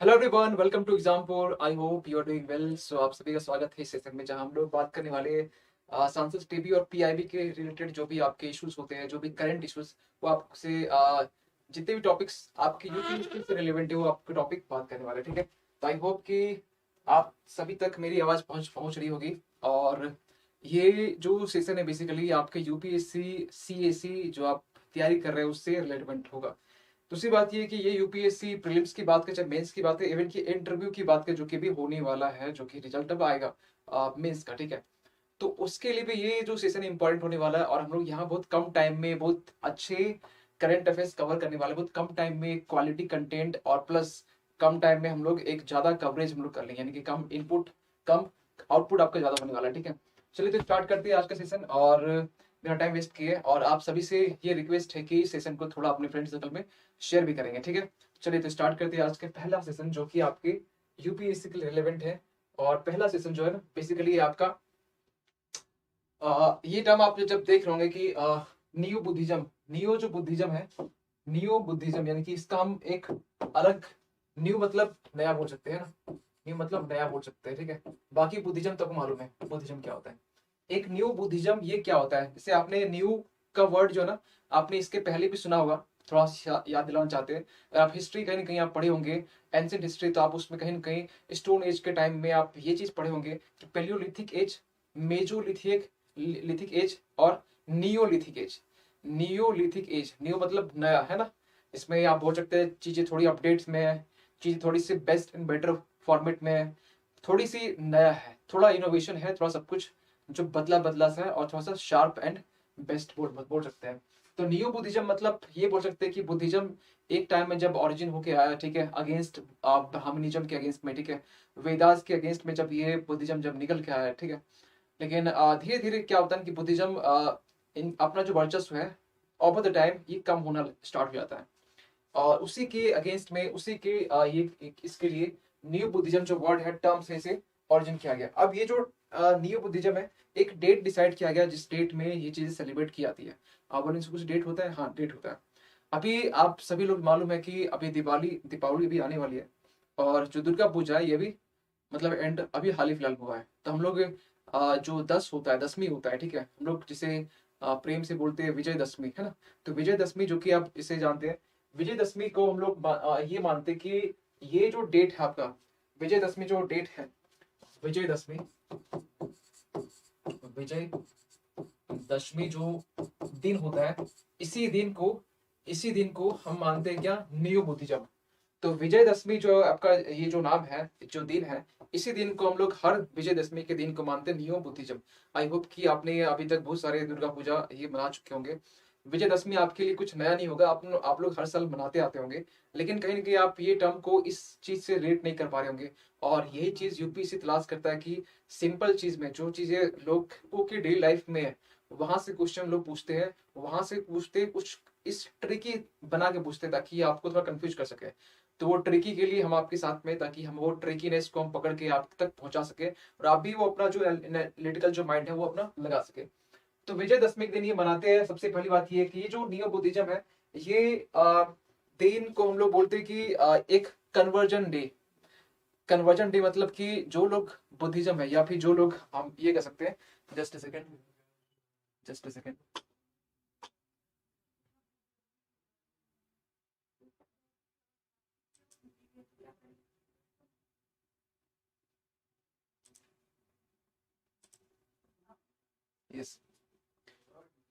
Hello everyone, welcome to Exampur. I hope you are doing well. So आप सभी का स्वागत है इस सेशन में, जहां हम लोग बात करने वाले सांसद टीबी और पीआईबी के रिलेटेड जो भी आपके इश्यूज होते हैं, जो भी करंट इश्यूज, वो आपसे जितने भी टॉपिक्स आपके यूपी से रिलेवेंट है वो आपके टॉपिक बात करने वाले, ठीक है। तो आई होप कि आप सभी तक मेरी आवाज पहुंच पहुंच रही होगी। और ये जो सेशन है बेसिकली आपके यूपीएससी सीएसी जो आप तैयारी कर रहे हैं उससे रिलेवेंट होगा। दूसरी बात ये है कि ये यूपीएससी प्रीलिम्स की बात करें चाहे मेंस की बात है, इवन की इंटरव्यू की बात करें जो कि भी होने वाला है, जो कि रिजल्ट अब आएगा मेंस का, ठीक है। तो उसके लिए भी ये जो सेशन इंपॉर्टेंट होने वाला है, और हम लोग यहाँ बहुत कम टाइम में बहुत अच्छे करंट अफेयर्स कवर करने वाले, बहुत कम टाइम में क्वालिटी कंटेंट और प्लस कम टाइम में हम लोग एक ज्यादा कवरेज हम लोग कर लेंगे, यानी कि कम इनपुट कम आउटपुट आपका ज्यादा होने वाला है, ठीक है। चलिए तो स्टार्ट करते हैं आज का सेशन, और बिना टाइम वेस्ट किए। और आप सभी से ये रिक्वेस्ट है कि इस सेशन को थोड़ा अपने फ्रेंड सर्कल में शेयर भी करेंगे, ठीक है। चलिए तो स्टार्ट करते हैं आज का पहला सेशन, जो कि आपके यूपीएससी के लिए रिलेवेंट है। और पहला सेशन जो है ना बेसिकली आपका ये टर्म आप जब देख रहे होंगे कि नियो बुद्धिज्म, नियो जो बुद्धिज्म है, नियो बुद्धिज्म यानी कि इसका हम एक अलग, न्यू मतलब नया बोल सकते हैं ना, न्यू मतलब नया बोल सकते हैं, ठीक है। बाकी बुद्धिज्म तो आपको मालूम है बुद्धिज्म क्या होता है। एक न्यू बुद्धिज्म ये क्या होता है, जैसे आपने न्यू का वर्ड जो है ना, आपने इसके पहले भी सुना होगा, थोड़ा सा याद दिलाना चाहते हैं। अगर आप हिस्ट्री कहीं ना कहीं आप पढ़े होंगे, एंशिएंट हिस्ट्री, तो आप उसमें कहीं ना कहीं स्टोन एज के टाइम में आप ये चीज पढ़े होंगे कि palaeolithic age, mesolithic lithic age और neolithic age. Neolithic age, neo मतलब नया है ना, इसमें आप बोल सकते हैं चीजें थोड़ी अपडेट्स में है, चीजें थोड़ी सी बेस्ट एंड बेटर फॉर्मेट में है, थोड़ी सी नया है, थोड़ा इनोवेशन है, थोड़ा सब कुछ जो बदला बदला सा है, और थोड़ा सा शार्प एंड बेस्ट बोल सकते हैं। तो नियो बुद्धिज्म मतलब ये बोल सकते हैं कि बुद्धिज्म एक टाइम में जब ओरिजिन होके आया, ठीक है, अगेंस्ट ब्राह्मणिज्म के अगेंस्ट में, ठीक है, वेदास के अगेंस्ट में जब ये बुद्धिज्म जब निकल के आया, ठीक है। लेकिन धीरे धीरे क्या होता है कि बुद्धिज्म अपना जो वर्चस्व है ओवर द टाइम ये कम होना स्टार्ट हो जाता है। और उसी के अगेंस्ट में उसी के इसके लिए न्यू बुद्धिज्म जो वर्ड है टर्म से ओरिजिन किया गया। अब ये जो न्यू बुद्धिज्म है, एक डेट डिसाइड किया गया जिस डेट में ये चीजें सेलिब्रेट की जाती है। आप बोलेंगे कुछ डेट होता है, हाँ डेट होता है। अभी आप सभी लोग मालूम है कि अभी दिवाली दीपावली भी आने वाली है, और जो दुर्गा पूजा है ये भी मतलब एंड अभी हाल ही फिलहाल हुआ है। तो हम लोग जो 10 होता है, दसवीं होता है, ठीक है, हम लोग जिसे प्रेम से बोलते हैं विजयदशमी, है ना। तो विजयदशमी जो कि आप इसे जानते हैं, विजयदशमी को हम लोग ये मानते हैं कि ये जो डेट है आपका, विजयदशमी जो डेट है, विजयदशमी, विजय दशमी जो दिन होता है, इसी दिन को इसी दिन को हम मानते हैं क्या, न्यू बुद्धिज्म। तो विजयदशमी जो आपका ये जो नाम है, जो दिन है, इसी दिन को हम लोग हर विजयदशमी के दिन को मानते हैं न्यू बुद्धिज्म। आई होप कि आपने अभी तक बहुत सारे दुर्गा पूजा ये मना चुके होंगे। विजयदशमी आपके लिए कुछ नया नहीं होगा, आप लोग हर साल मनाते आते होंगे। लेकिन कहीं ना कहीं आप ये टर्म को इस चीज से रिलेट नहीं कर पा रहे होंगे। और यही चीज यूपी से तलाश करता है कि सिंपल चीज में जो चीजें लोगों की डेली लाइफ में है, वहां से क्वेश्चन लोग पूछते हैं, वहां से पूछते कुछ इस ट्रिकी बना के पूछते हैं ताकि आपको थोड़ा कंफ्यूज कर सके। तो वो ट्रिकी के लिए हम आपके साथ में, ताकि हम वो ट्रिकीनेस को हम पकड़ के आप तक पहुंचा सके, और आप भी वो अपना जो एनालिटिकल जो माइंड है वो अपना लगा सके। तो विजयदशमी के दिन ये मनाते हैं। सबसे पहली बात ये है कि ये जो नियो बुद्धिज्म है, ये दिन को हम लोग बोलते हैं कि एक कन्वर्जन डे। कन्वर्जन डे मतलब कि जो लोग बुद्धिज्म है, या फिर जो लोग हम ये कह सकते हैं, just a second, just a second. Yes.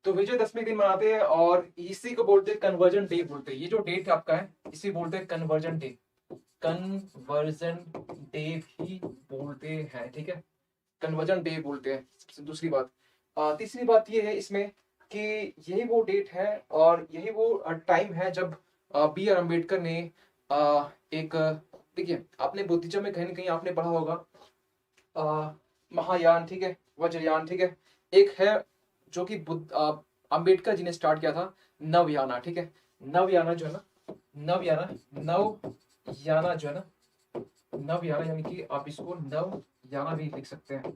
तो विजयदशमी दिन मनाते हैं, और इसी को बोलते हैं कन्वर्जन डे बोलते हैं। ये जो डेट आपका है इसी बोलते हैं कन्वर्जन डे, कन्वर्जन डे भी बोलते हैं, ठीक है, कन्वर्जन डे बोलते हैं। दूसरी बात, तीसरी बात ये है इसमें कि यही वो डेट है और यही वो टाइम है जब बी आर अम्बेडकर ने एक देखिए, आपने बुद्धिज्म में कहीं ना कहीं आपने पढ़ा होगा महायान, ठीक है, वज्रयान, ठीक है। एक है जो कि अंबेडकर जी ने स्टार्ट किया था, नवयाना, ठीक है। नवयाना जो है ना, नवयाना, नवयाना जो है ना, नवयाना यानी कि आप इसको नवयाना भी लिख सकते हैं।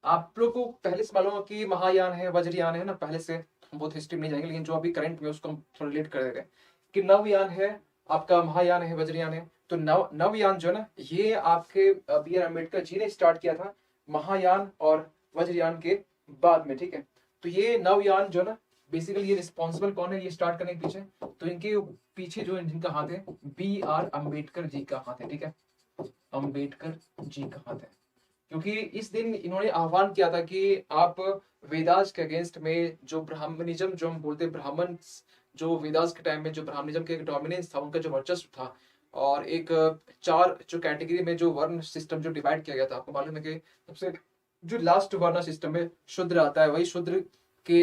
आप लोग को पहले से मालूम है कि महायान है, वज्रयान है ना, पहले से हम बहुत हिस्ट्री में नहीं जाएंगे, लेकिन जो अभी करंट में उसको हम थोड़ा रिलेट कर देते हैं कि नवयान है आपका महायान है, वज्रयान है। तो नवयान जो है ना, ये आपके बी आर अम्बेडकर जी ने स्टार्ट किया था महायान और वज्रयान के बाद में, ठीक है। तो ये नवयान जो है ना, बेसिकली ये रिस्पॉन्सिबल कौन है ये स्टार्ट करने के पीछे? तो इनके पीछे जो जिनका हाथ है, बी आर अम्बेडकर जी का हाथ है, ठीक है। अम्बेडकर जी का हाथ है, क्योंकि इस दिन इन्होंने आह्वान किया था कि आप वेदास के अगेंस्ट में जो ब्राह्मणिज्म जो हम बोलते हैं, ब्राह्मण जो वेदास के टाइम में जो ब्राह्मणिज्म के एक डोमिनेंस था, उनका जो वर्चस्व था, और एक चार जो कैटेगरी में जो वर्ण सिस्टम जो डिवाइड किया गया था, आपको मालूम है कि सबसे जो लास्ट वर्ण सिस्टम में शूद्र आता है, वही शूद्र के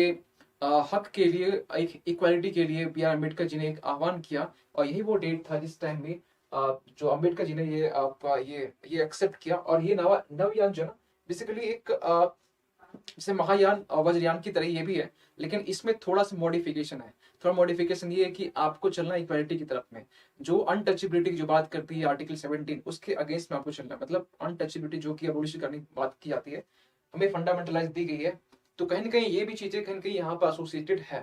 हक के लिए, एक इक्वालिटी के लिए बी आर अम्बेडकर जी ने एक आह्वान किया। और यही वो डेट था जिस टाइम में जो अम्बेडकर जी ने ये आपका ये एक्सेप्ट किया। और ये नवयान जो है ना, बेसिकली एक जैसे महायान और वज्रयान की तरह ये भी है, लेकिन इसमें थोड़ा सा मॉडिफिकेशन है। थोड़ा मॉडिफिकेशन ये है कि आपको चलना इक्वालिटी की तरफ में। जो अनटचेबिलिटी की जो बात करती है आर्टिकल 17, उसके अगेंस्ट में आपको चलना है। मतलब अनटचेबिलिटी जो कि अबोलिश करने की बात की जाती है, हमें फंडामेंटलाइज दी गई है। तो कहीं ना कहीं ये भी चीजें कहीं ना कहीं यहाँ पर एसोसिएटेड है।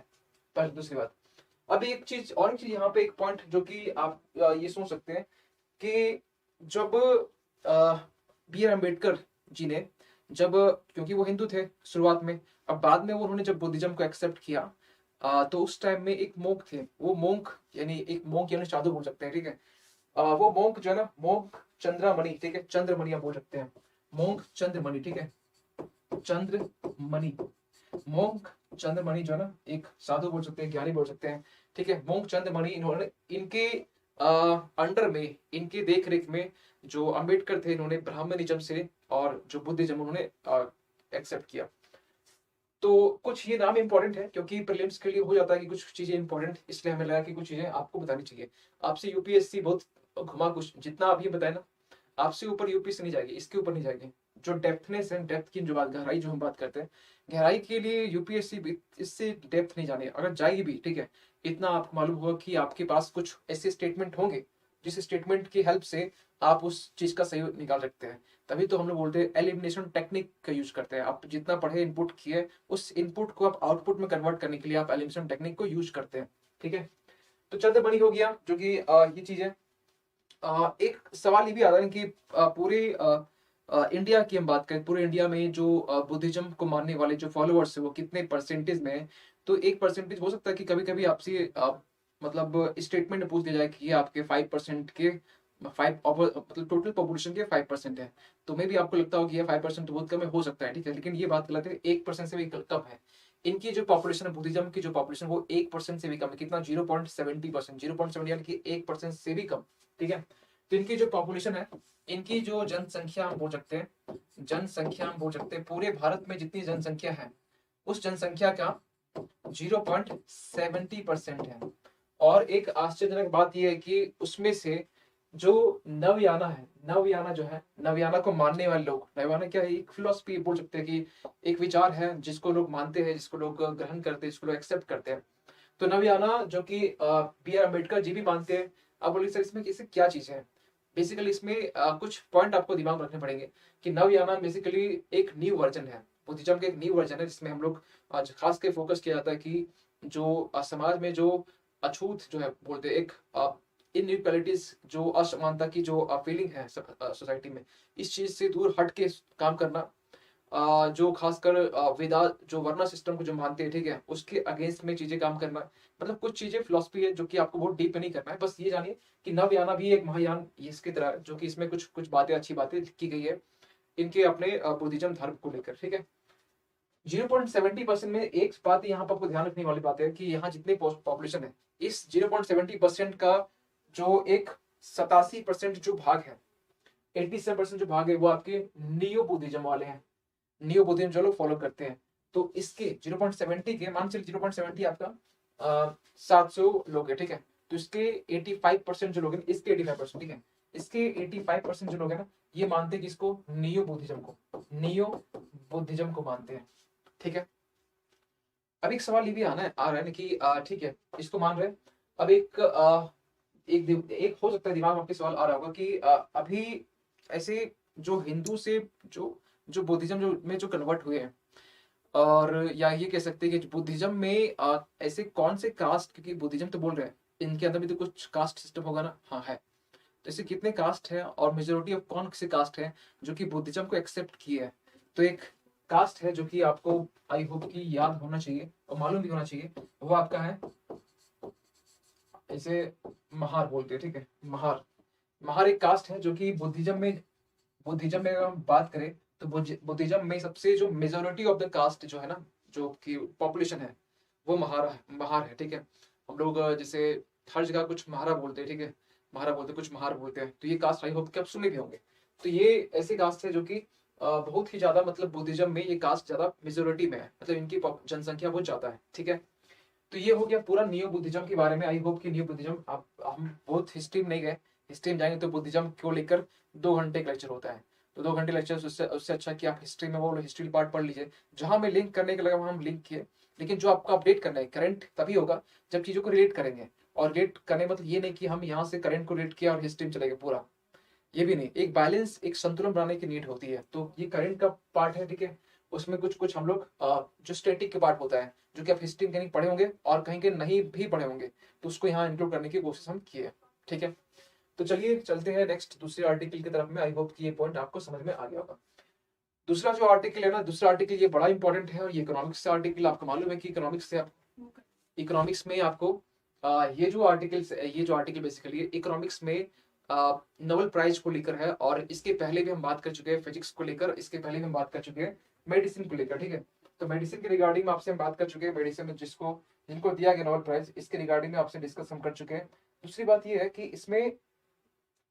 पर दूसरी बात, अब एक चीज और, एक चीज यहाँ पे एक पॉइंट जो कि आप ये सोच सकते हैं कि जब बी आर अम्बेडकर जी ने, जब, क्योंकि वो हिंदू थे शुरुआत में, अब बाद में वो उन्होंने जब बुद्धिज्म को एक्सेप्ट किया, तो उस टाइम में एक मोंक थे। वो मोंक यानी एक मोंक यानी साधु बोल सकते हैं, ठीक है। वो मोंक जो है ना, मोंक चंद्रमणि, ठीक है, चंद्रमणि आप बोल सकते हैं, मोंक चंद्रमणि, ठीक है, चंद्रमणि, मोंक चंद्रमणि जो है ना, एक साधु बोल सकते हैं, ज्ञानी बोल सकते हैं, ठीक है। मोंक चंद्रमणि, इन्होंने इनके अंडर में, इनके देख रेख में जो अंबेडकर थे, इन्होंने ब्राह्मणिज्म से और जो बुद्धिज्म उन्होंने एक्सेप्ट किया। तो कुछ ये नाम इंपॉर्टेंट है, क्योंकि प्रीलिम्स के लिए हो जाता है कि कुछ चीजें इंपॉर्टेंट, इसलिए हमें लगा कि कुछ चीजें आपको बतानी चाहिए। आपसे यूपीएससी बहुत घुमा, कुछ जितना अभी बताया ना, आपसे ऊपर यूपीएससी नहीं जाएगी, इसके ऊपर नहीं जाएगी। जो डेप्थनेस है, डेप्थ की जो बात, गहराई जो हम बात करते हैं, गहराई के लिए यूपीएससी इससे डेप्थ नहीं जाने, अगर जाएगी भी, ठीक है, इतना आपको मालूम होगा कि आपके पास कुछ ऐसे स्टेटमेंट होंगे जिस स्टेटमेंट की हेल्प से आप उस चीज का सही निकाल सकते हैं। तभी तो हम लोग बोलते हैं एलिमिनेशन टेक्निक का यूज करते हैं। आप जितना पढ़े, इनपुट किए, उस इनपुट को आप आउटपुट में कन्वर्ट करने के लिए आप एलिमिनेशन टेक्निक को यूज करते हैं, ठीक है। तो चंद्रमणि हो गया, जो कि ये चीज है। एक सवाल ये भी आता है कि पूरे इंडिया की हम बात करें, पूरे इंडिया में जो बुद्धिज्म को मानने वाले जो फॉलोअर्स है, वो कितने परसेंटेज में है? तो एक परसेंटेज हो सकता है कि कभी कभी आपसे मतलब स्टेटमेंट पूछ दिया जाए कि ये आपके 5% के, 5 मतलब टोटल पॉपुलेशन के 5% है। तो मे भी आपको लगता हो कि ये 5% तो बहुत कम है, हो सकता है, ठीक है, लेकिन ये बात गलत है, 1% से भी कम है। इनकी जो पॉपुलेशन है, बुद्धिज्म की जो पॉपुलेशन, वो 1% से भी कम है। कितना? 0.70%, 0.70 यानी कि 1% से भी कम, ठीक है। तो इनकी जो पॉपुलेशन है, इनकी जो जनसंख्या हम बोल सकते हैं, जनसंख्या हम बोल सकते हैं, पूरे भारत में जितनी जनसंख्या है, उस जनसंख्या का 0.70% है। और एक आश्चर्यजनक बात यह है कि उसमें से जो नवयाना है, नवयाना जो है, नवयाना को मानने वाले लोग, नवयाना क्या है? एक फिलोसफी बोल सकते हैं कि एक विचार है जिसको लोग मानते हैं, जिसको लोग ग्रहण करते हैं, जिसको लोग एक्सेप्ट करते हैं। तो नवयाना जो कि बी आर अम्बेडकर जी भी मानते हैं। अब बोलिए सर इसमें इससे क्या चीज है? बेसिकली इसमें कुछ पॉइंट आपको दिमाग में रखने पड़ेंगे कि नवयाना बेसिकली एक न्यू वर्जन है, बुद्धिज्म का एक न्यू वर्जन है, जिसमें हम लोग आज खास के फोकस किया जाता है कि जो समाज में जो अछूत जो है बोलते हैं, एक इनइक्वालिटीज, जो असमानता की जो फीलिंग है सोसाइटी में, इस चीज से दूर हट के काम करना। जो खासकर वेदा जो वर्णा सिस्टम को जो मानते हैं, ठीक है, उसके अगेंस्ट में चीजें काम करना। मतलब कुछ चीजें फिलोसफी है जो कि आपको बहुत डीप नहीं करना है, बस ये जानिए कि नवयाना भी एक महायान इसकी तरह, जो कि इसमें कुछ कुछ बातें, अच्छी बातें की गई है इनके अपने बुद्धिज्म धर्म को लेकर, ठीक है। 0.70% में एक बात यहाँ पर आपको ध्यान रखने वाली बात है कि यहाँ जितने पॉपुलेशन है, इस 0.70% का जो एक 87% जो भाग है, 87% जो भाग है, वो आपके नियो बुद्धिज्म वाले हैं, नियो बुद्धिज्म जो लोग फॉलो करते हैं। तो इसके 0.70 के, मान चलिए 0.70 आपका 700 लोग है, ठीक है। तो इसके 85% जो लोग हैं, इसके 85%, ठीक है, इसके 85% जो लोग हैं ना, ये मानते हैं कि इसको नियो बुद्धिज्म को, नियो बुद्धिज्म को मानते हैं, ठीक है। अब एक सवाल ये भी आ रहा है ना कि ठीक है, इसको मान रहे हैं। अब एक हो सकता है दिमाग में आपके सवाल आ रहा होगा कि अभी ऐसे जो हिंदू से जो जो बुद्धिज्म जो में जो कन्वर्ट हुए हैं, और या ये कह सकते हैं कि बुद्धिज्म में ऐसे कौन से कास्ट, क्योंकि बुद्धिज्म तो बोल रहे हैं, इनके अंदर भी तो कुछ कास्ट सिस्टम होगा ना, हाँ है। तो ऐसे कितने कास्ट है और मेजोरिटी ऑफ कौन से कास्ट है जो कि बुद्धिज्म को एक्सेप्ट किए है। तो एक कास्ट है जो कि आपको आई होप कि याद होना चाहिए और मालूम भी होना चाहिए, वो आपका है, इसे महार बोलते हैं, ठीक है। महार, महार एक कास्ट है जो कि बुद्धिज्म में अगर हम बात करें तो बुद्धिज्म में सबसे जो मेजोरिटी ऑफ द कास्ट जो है ना, जो कि पॉपुलेशन है, वो महार है, ठीक है। हम लोग जैसे हर जगह कुछ महारा बोलते हैं, ठीक है, महारा बोलते हैं, कुछ महार बोलते हैं। तो ये कास्ट आई होप कि आप सुने भी होंगे। तो ये ऐसी कास्ट है जो कि बहुत ही ज्यादा, मतलब बुद्धिज्म में ये कास्ट ज्यादा मेजोरिटी में है, मतलब इनकी जनसंख्या बहुत ज्यादा है, ठीक है। तो ये हो गया पूरा नियो बुद्धिज्म के बारे में। आई होप कि नियो बुद्धिज्म, आप हम बहुत हिस्ट्री में नहीं गए, हिस्ट्री में जाएंगे तो बुद्धिज्म को लेकर 2 घंटे का लेक्चर होता है। तो 2 घंटे लेक्चर, उससे उससे अच्छा कि आप हिस्ट्री में वो हिस्ट्री पार्ट पढ़ लीजिए, जहां मैं लिंक करने के लगा वहां हम लिंक किए। लेकिन जो आपको अपडेट करना है करंट तभी होगा जब चीजों को रिलेट करेंगे। और रिलेट करने मतलब ये नहीं कि हम यहाँ से करंट को रिलेट किया और हिस्ट्री में चले गए पूरा, ये भी नहीं। एक बैलेंस, एक संतुलन बनाने की नीड होती है। तो ये करंट का पार्ट है, ठीक है। उसमें कुछ कुछ हम लोग जो स्टैटिक के पार्ट होता है, जो कि आप हिस्ट्री में कहीं पढ़े होंगे और कहीं के नहीं भी पढ़े होंगे, तो उसको यहाँ इंक्लूड करने की कोशिश हम किए, ठीक है। तो चलिए चलते हैं नेक्स्ट दूसरे आर्टिकल की तरफ में। आई होप कि ये पॉइंट आपको समझ में आ गया होगा। दूसरा जो आर्टिकल है ना, दूसरा आर्टिकल ये बड़ा इंपॉर्टेंट है, और ये इकोनॉमिक्स से आर्टिकल, आपको मालूम है कि इकोनॉमिक्स में आपको ये जो आर्टिकल बेसिकली इकोनॉमिक्स में नोबेल प्राइज को लेकर है। और इसके पहले भी हम बात कर चुके हैं फिजिक्स को लेकर, इसके पहले भी हम बात कर चुके हैं मेडिसिन को लेकर, ठीक है। तो मेडिसिन के रिगार्डिंग में आपसे हम बात कर चुके हैं, मेडिसिन में जिनको दिया गया नोबेल प्राइज, इसके रिगार्डिंग में आपसे डिस्कस हम कर चुके हैं। दूसरी बात ये है कि इसमें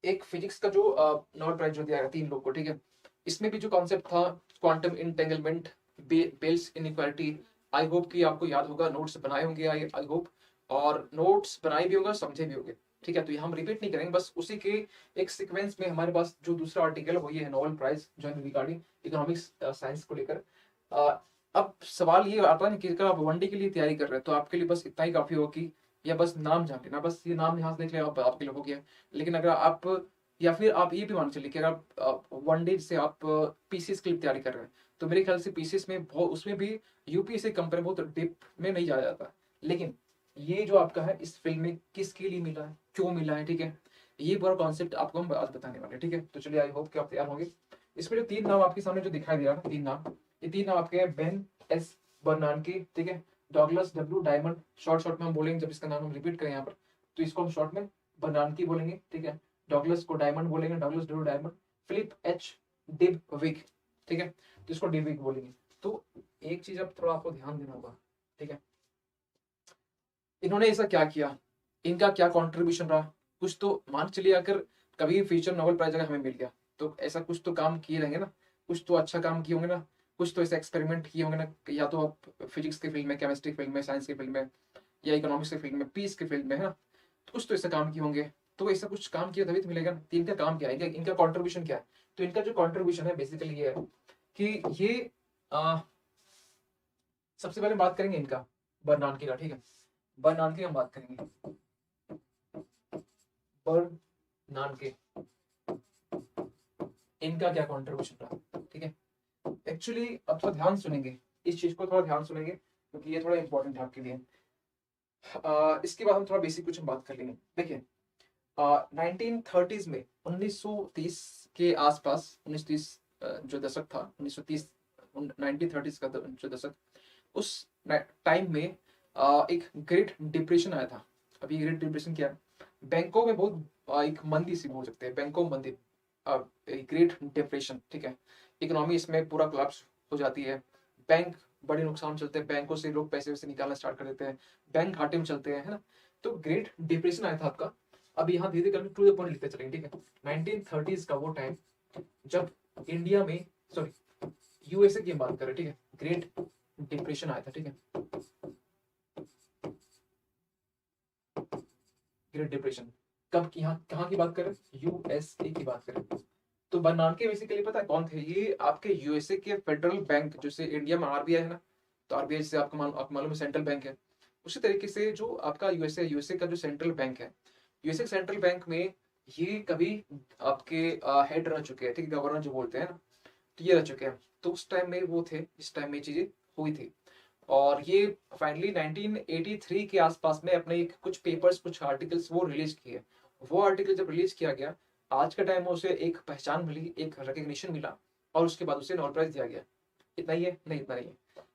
एक फिजिक्स का जो नोबेल प्राइज जो दिया गया 3 लोग को, ठीक है, इसमें भी जो कॉन्सेप्ट था quantum entanglement, Bell's inequality, I hope कि आपको याद होगा, नोट्स बनाए होंगे आई होप, और नोट्स बनाए भी होंगे, समझे भी होंगे, ठीक है। तो ये हम रिपीट नहीं करेंगे, बस उसी के एक सीक्वेंस में हमारे पास जो दूसरा आर्टिकल है वो ये है, नोबेल प्राइज जो है रिगार्डिंग इकोनॉमिक्स साइंस को लेकर। अब सवाल ये आता है ना कि अगर आप वनडे के लिए तैयारी कर रहे हैं तो आपके लिए बस इतना ही काफी होगा कि या बस नाम जान लेना, बस ये नाम यहाँ से देख लेना, आपके लिए हो गया। लेकिन अगर आप, या फिर आप ये भी मान चलिए कि अगर आप वनडे से आप पीसीएस के लिए तैयारी कर रहे हैं, तो मेरे ख्याल से पीसीएस में बहुत, उसमें भी यूपीएससी कंपेयर बहुत डिप में नहीं जाया जाता। लेकिन ये जो आपका है इस फील्ड में किसके लिए मिला है, क्यों मिला है, ठीक है, ये पूरा कॉन्सेप्ट आपको हम आज बताने वाले हैं, ठीक है। तो चलिए आई होप कि आप तैयार होंगे। इसमें जो 3 नाम आपके सामने जो दिखाई दे रहा है, 3 नाम, ये 3 नाम आपके हैं, बेन एस बर्नानकी, ठीक है, डॉगलस डब्ल्यू डायमंड, शॉर्ट में हम बोलेंगे जब इसका नाम हम रिपीट करें यहाँ पर, तो इसको हम शॉर्ट में बर्नानकी बोलेंगे, ठीक है। डॉगलस को डायमंड बोलेंगे, Douglas W diamond. Philip H Dybvig, ठीक है, तो इसको डिबविक बोलेंगे। तो एक चीज अब थोड़ा आपको ध्यान देना होगा, ठीक है, इन्होंने ऐसा क्या किया, इनका क्या कंट्रीब्यूशन रहा। कुछ तो मान चलिए अगर कभी फ्यूचर नोबेल प्राइज अगर हमें मिल गया तो ऐसा कुछ तो काम किए रहेंगे ना, कुछ तो अच्छा काम किए होंगे ना, कुछ तो ऐसे एक्सपेरिमेंट किए होंगे ना, या तो आप फिजिक्स के फील्ड में, केमिस्ट्री फील्ड में, साइंस के फील्ड में, या इकोनॉमिक्स के फील्ड में, पीस के फील्ड में, है ना, तो कुछ तो ऐसा काम किए होंगे। तो ऐसा कुछ काम किया तभी तो मिलेगा ना। तो इनका काम क्या है, इनका कॉन्ट्रीब्यूशन क्या है। तो इनका जो कॉन्ट्रीब्यूशन है बेसिकली ये है कि ये आ, सबसे पहले बात करेंगे इनका, बर्नानकी का, ठीक है, बर्नानकी हम बात करेंगे, बर्नानकी, इनका क्या कॉन्ट्रीब्यूशन रहा, ठीक है। एक्चुअली अब थोड़ा ध्यान सुनेंगे, इस चीज को थोड़ा ध्यान सुनेंगे क्योंकि ये थोड़ा इंपॉर्टेंट है आपके लिए। इसके बाद हम थोड़ा बेसिक कुछ हम बात कर लेंगे। देखिए 1930s में, 1930 के आसपास, 1930 जो दशक था, 1930 1930s का जो दशक, उस टाइम में एक ग्रेट डिप्रेशन आया था। अभी ग्रेट डिप्रेशन क्या है, बैंकों में बहुत एक मंदी सी बोल सकते हैं, बैंकों में मंदी, ग्रेट डिप्रेशन, ठीक है, इकोनॉमी इसमें पूरा कोलैप्स हो जाती है, बैंक बड़े नुकसान चलते हैं, बैंकों से लोग पैसे वैसे निकालना स्टार्ट कर देते हैं, बैंक घाटे में चलते हैं, है ना। तो ग्रेट डिप्रेशन आया था आपका। अब यहाँ धीरे धीरे टू द पॉइंट लिखते चलेंगे, ठीक है। 1930s का वो टाइम जब इंडिया में, सॉरी यूएसए की हम बात करें, ठीक है, ग्रेट डिप्रेशन आया था, ठीक है, ग्रेट डिप्रेशन कब की, यहाँ कहाँ की बात करें, यूएसए की बात करें। तो बर्नानकी बेसिकली पता है कौन थे, ये आपके यूएसए के फेडरल बैंक, जैसे इंडिया में आरबीआई है ना, तो आरबीआई से आपको मालूम है सेंट्रल बैंक है, उसी तरीके से जो आपका यूएसए का जो सेंट्रल बैंक है, यूएसए सेंट्रल बैंक में ये कभी आपके हेड रह चुके हैं, ठीक है, गवर्नर जो बोलते हैं ना, तो ये रह चुके हैं। तो उस टाइम में वो थे जिस टाइम में ये चीजें हुई थी। और ये फाइनली 1983 के आसपास में अपने एक कुछ पेपर्स, कुछ आर्टिकल्स वो रिलीज किए। वो आर्टिकल जब रिलीज किया गया, आज के टाइम में उसे एक पहचान मिली, एक रिकग्निशन मिला, और उसके बाद उसे नोबेल प्राइज दिया गया। इतना ही है? नहीं, इतना नहीं है।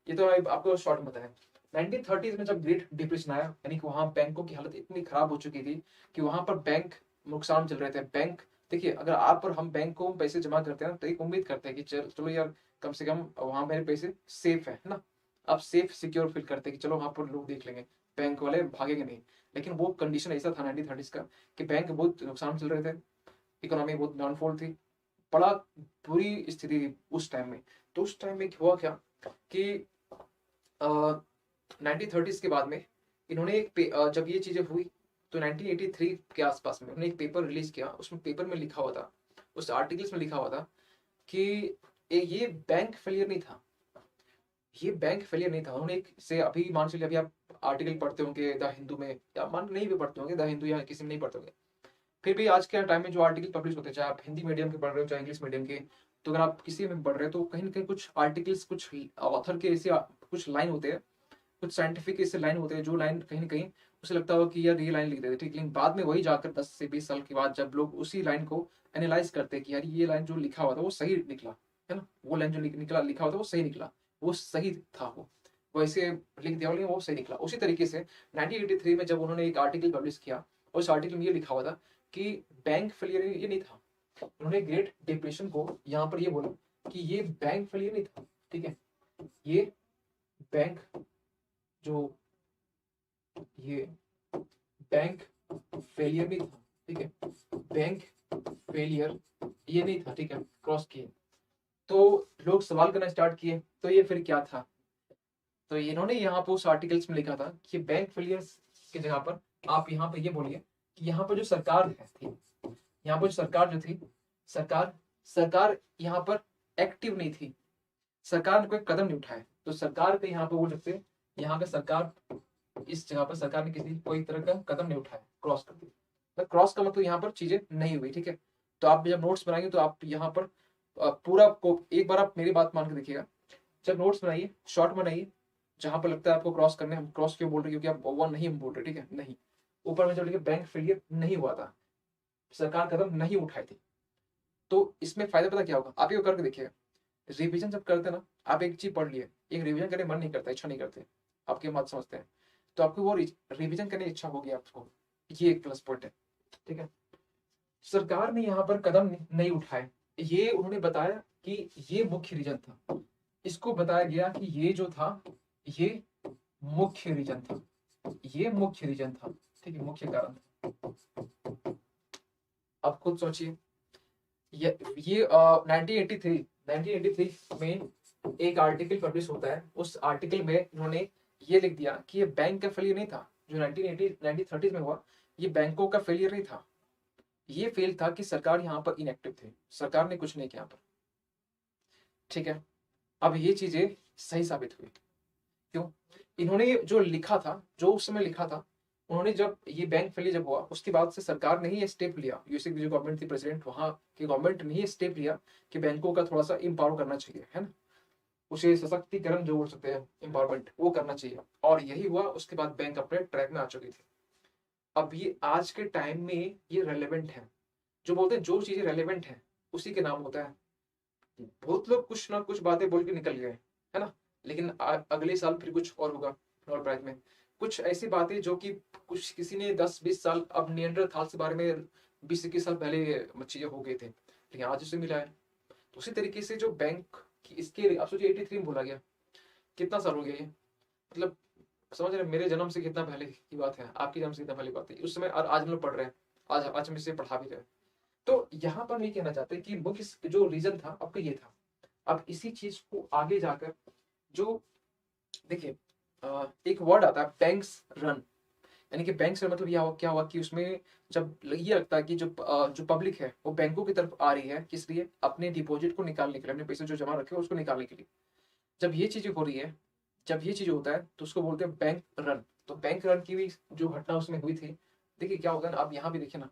ये तो आपको शॉर्ट में बताया। 1930s में जब ग्रेट डिप्रेशन आया, यानी कि वहां बैंकों की हालत इतनी खराब हो चुकी थी कि वहां पर बैंक नुकसान चल रहे थे। बैंक, देखिए, अगर आप और हम बैंक को पैसे जमा करते हैं तो एक उम्मीद करते हैं कि चलो यार, कम से कम वहां मेरे पैसे सेफ है ना। आप सेफ सिक्योर फील करते हैं कि चलो वहां पर लोग देख लेंगे, बैंक वाले भागेंगे नहीं। लेकिन वो कंडीशन ऐसा था 1930s का कि बैंक बहुत नुकसान चल रहे थे, इकोनॉमी बहुत डाउनफॉल थी, बड़ा बुरी स्थिति थी उस टाइम में। तो उस टाइम में हुआ क्या कि 1930s के बाद में इन्होंने जब ये चीजें हुई तो 1983 के आसपास में उन्होंने एक पेपर रिलीज किया। उसमें पेपर में लिखा हुआ था, उस आर्टिकल्स में लिखा हुआ था कि ये बैंक फेलियर नहीं था। ये बैंक फेलियर नहीं था। उन्होंने एक से, अभी मान चलिए अभी आप आर्टिकल पढ़ते होंगे द हिंदू में, या मान नहीं भी पढ़ते होंगे द हिंदू, या किसी में नहीं पढ़ते होंगे, फिर भी आज के टाइम में जो आर्टिकल पब्लिश होते हैं, चाहे आप हिंदी मीडियम के पढ़ रहे हो चाहे इंग्लिश मीडियम के, तो अगर आप किसी में पढ़ रहे हो तो कहीं ना कहीं कुछ आर्टिकल्स, कुछ ऑथर के ऐसे कुछ लाइन होते हैं, कुछ साइंटिफिक ऐसे लाइन होते हैं, जो लाइन कहीं ना कहीं उसे लगता होगा कि यार ये लाइन लिख देते, ठीक। लेकिन बाद में वही जाकर 10 से 20 साल के बाद जब लोग उसी लाइन को एनालाइज करते हैं कि यार ये लाइन जो लिखा हुआ था वो सही निकला, है ना, वो लाइन जो निकला लिखा हुआ था वो सही निकला, वो सही था, वो ऐसे लिख दिया लेकिन वो सही निकला। उसी तरीके से 1983 में जब उन्होंने एक आर्टिकल पब्लिश किया, उस आर्टिकल में ये लिखा हुआ था कि बैंक फेलियर ये नहीं था। उन्होंने ग्रेट डिप्रेशन को यहाँ पर ये बोला कि ये बैंक फेलियर नहीं था, ठीक है, ये बैंक जो ये बैंक फेलियर नहीं था, ठीक है, बैंक फेलियर ये नहीं था, ठीक है, क्रॉस किए। तो लोग सवाल करना स्टार्ट किए, तो ये फिर क्या था? तो इन्होंने यहाँ पर उस आर्टिकल्स में लिखा था कि बैंक फेलियर की जगह पर आप यहाँ पर ये बोलिए कि यहाँ पर जो सरकार है थी, यहाँ पर जो सरकार जो थी, सरकार सरकार यहाँ पर एक्टिव नहीं थी, सरकार ने कोई कदम नहीं उठाया। तो सरकार के यहाँ पर बोल सकते हैं, यहाँ का सरकार, इस जगह पर सरकार ने किसी कोई तरह का कदम नहीं उठाया, क्रॉस कर दिया। तो क्रॉस का मतलब यहाँ पर चीजें नहीं हुई, ठीक है। तो आप जब नोट्स बनाएंगे तो आप यहाँ पर पूरा को एक बार आप मेरी बात मान के देखिएगा। जब नोट्स बनाइए, शॉर्ट बनाइए, जहां पर लगता है आपको क्रॉस करने, हम क्रॉस क्यों बोल रहे हैं, क्योंकि आप वन नहीं हम बोल रहे, ठीक है, नहीं, ऊपर में जब लिखे बैंक फेलियर नहीं हुआ था, सरकार कदम नहीं उठाई थी, तो इसमें फायदा पता क्या होगा, आप ये करके देखिएगा। रिवीजन जब करते ना, आप एक चीज पढ़ लिए, एक रिवीजन करने मन नहीं करता, इच्छा नहीं करते, आपके बात समझते हैं, तो आपको वो रिवीजन करने की इच्छा होगी आपको, ये एक प्लस पॉइंट है, ठीक है। सरकार ने यहाँ पर कदम नहीं उठाए, ये उन्होंने बताया कि ये मुख्य रीजन था, इसको बताया गया कि ये जो था ये मुख्य रीजन था, ये मुख्य रीजन था, ठीक है, मुख्य कारण था। आप खुद सोचिए, ये 1983 में एक आर्टिकल पब्लिश होता है। उस आर्टिकल में उन्होंने ये लिख दिया कि ये बैंक का फेलियर नहीं था जो 1930 में हुआ, ये बैंकों का फेलियर नहीं था, ये फेल था कि सरकार यहाँ पर इनएक्टिव थी, सरकार ने कुछ नहीं किया यहाँ पर, ठीक है। अब ये चीजें सही साबित हुई, क्यों? इन्होंने जो लिखा था, जो उस समय लिखा था, उन्होंने जब ये बैंक फेलियर जब हुआ उसके बाद से सरकार ने ही ये स्टेप लिया, यूएसए की जो गवर्नमेंट थी, प्रेसिडेंट वहां की गवर्नमेंट ने ही स्टेप लिया कि बैंकों का थोड़ा सा एम्पावर करना चाहिए, है ना, उसे सशक्तिकरण जो बोल सकते हैं, एम्पावरमेंट, वो करना चाहिए। और यही हुआ, उसके बाद बैंक अपने ट्रैक में आ चुकी थी। अब ये आज के टाइम में ये रेलेवेंट है, जो बोलते हैं जो चीजें रेलेवेंट है उसी के नाम होता है। बहुत लोग कुछ ना कुछ बातें बोल के निकल गए, है ना, लेकिन अगले साल फिर कुछ और होगा नोबेल प्राइज में, कुछ ऐसी बातें जो कि कुछ किसी ने 10-20 साल, अब नियंत्रथाल के बारे में 20-21 साल पहले चीजें हो गए थे, लेकिन आज उसे मिला है। तो उसी तरीके से जो बैंक की इसके, आप सोचिए 83 में बोला गया, कितना साल हो गया ये, मतलब समझ रहे, मेरे जन्म से कितना पहले की बात है, आपके जन्म से कितना पहले बात है उस समय, और आज हम लोग पढ़ रहे हैं, आज हम इसे पढ़ा भी रहे हैं। तो यहाँ पर मैं कहना चाहते हैं कि मुख्य जो रीजन था आपका ये था। अब इसी चीज को आगे जाकर जो देखिए, एक वर्ड आता है बैंक्स रन, यानी कि बैंक से मतलब यह क्या हुआ कि उसमें जब ये लगता है कि जो पब्लिक है वो बैंकों की तरफ आ रही है, किस लिए, अपने डिपॉजिट को निकालने के लिए, अपने पैसे जो जमा रखे हैं उसको निकालने के लिए, जब ये चीजें हो रही है, जब ये चीज होता है तो उसको बोलते हैं बैंक रन। तो बैंक रन की भी जो घटना उसमें हुई थी, देखिए क्या होगा ना, आप यहाँ भी देखिए ना,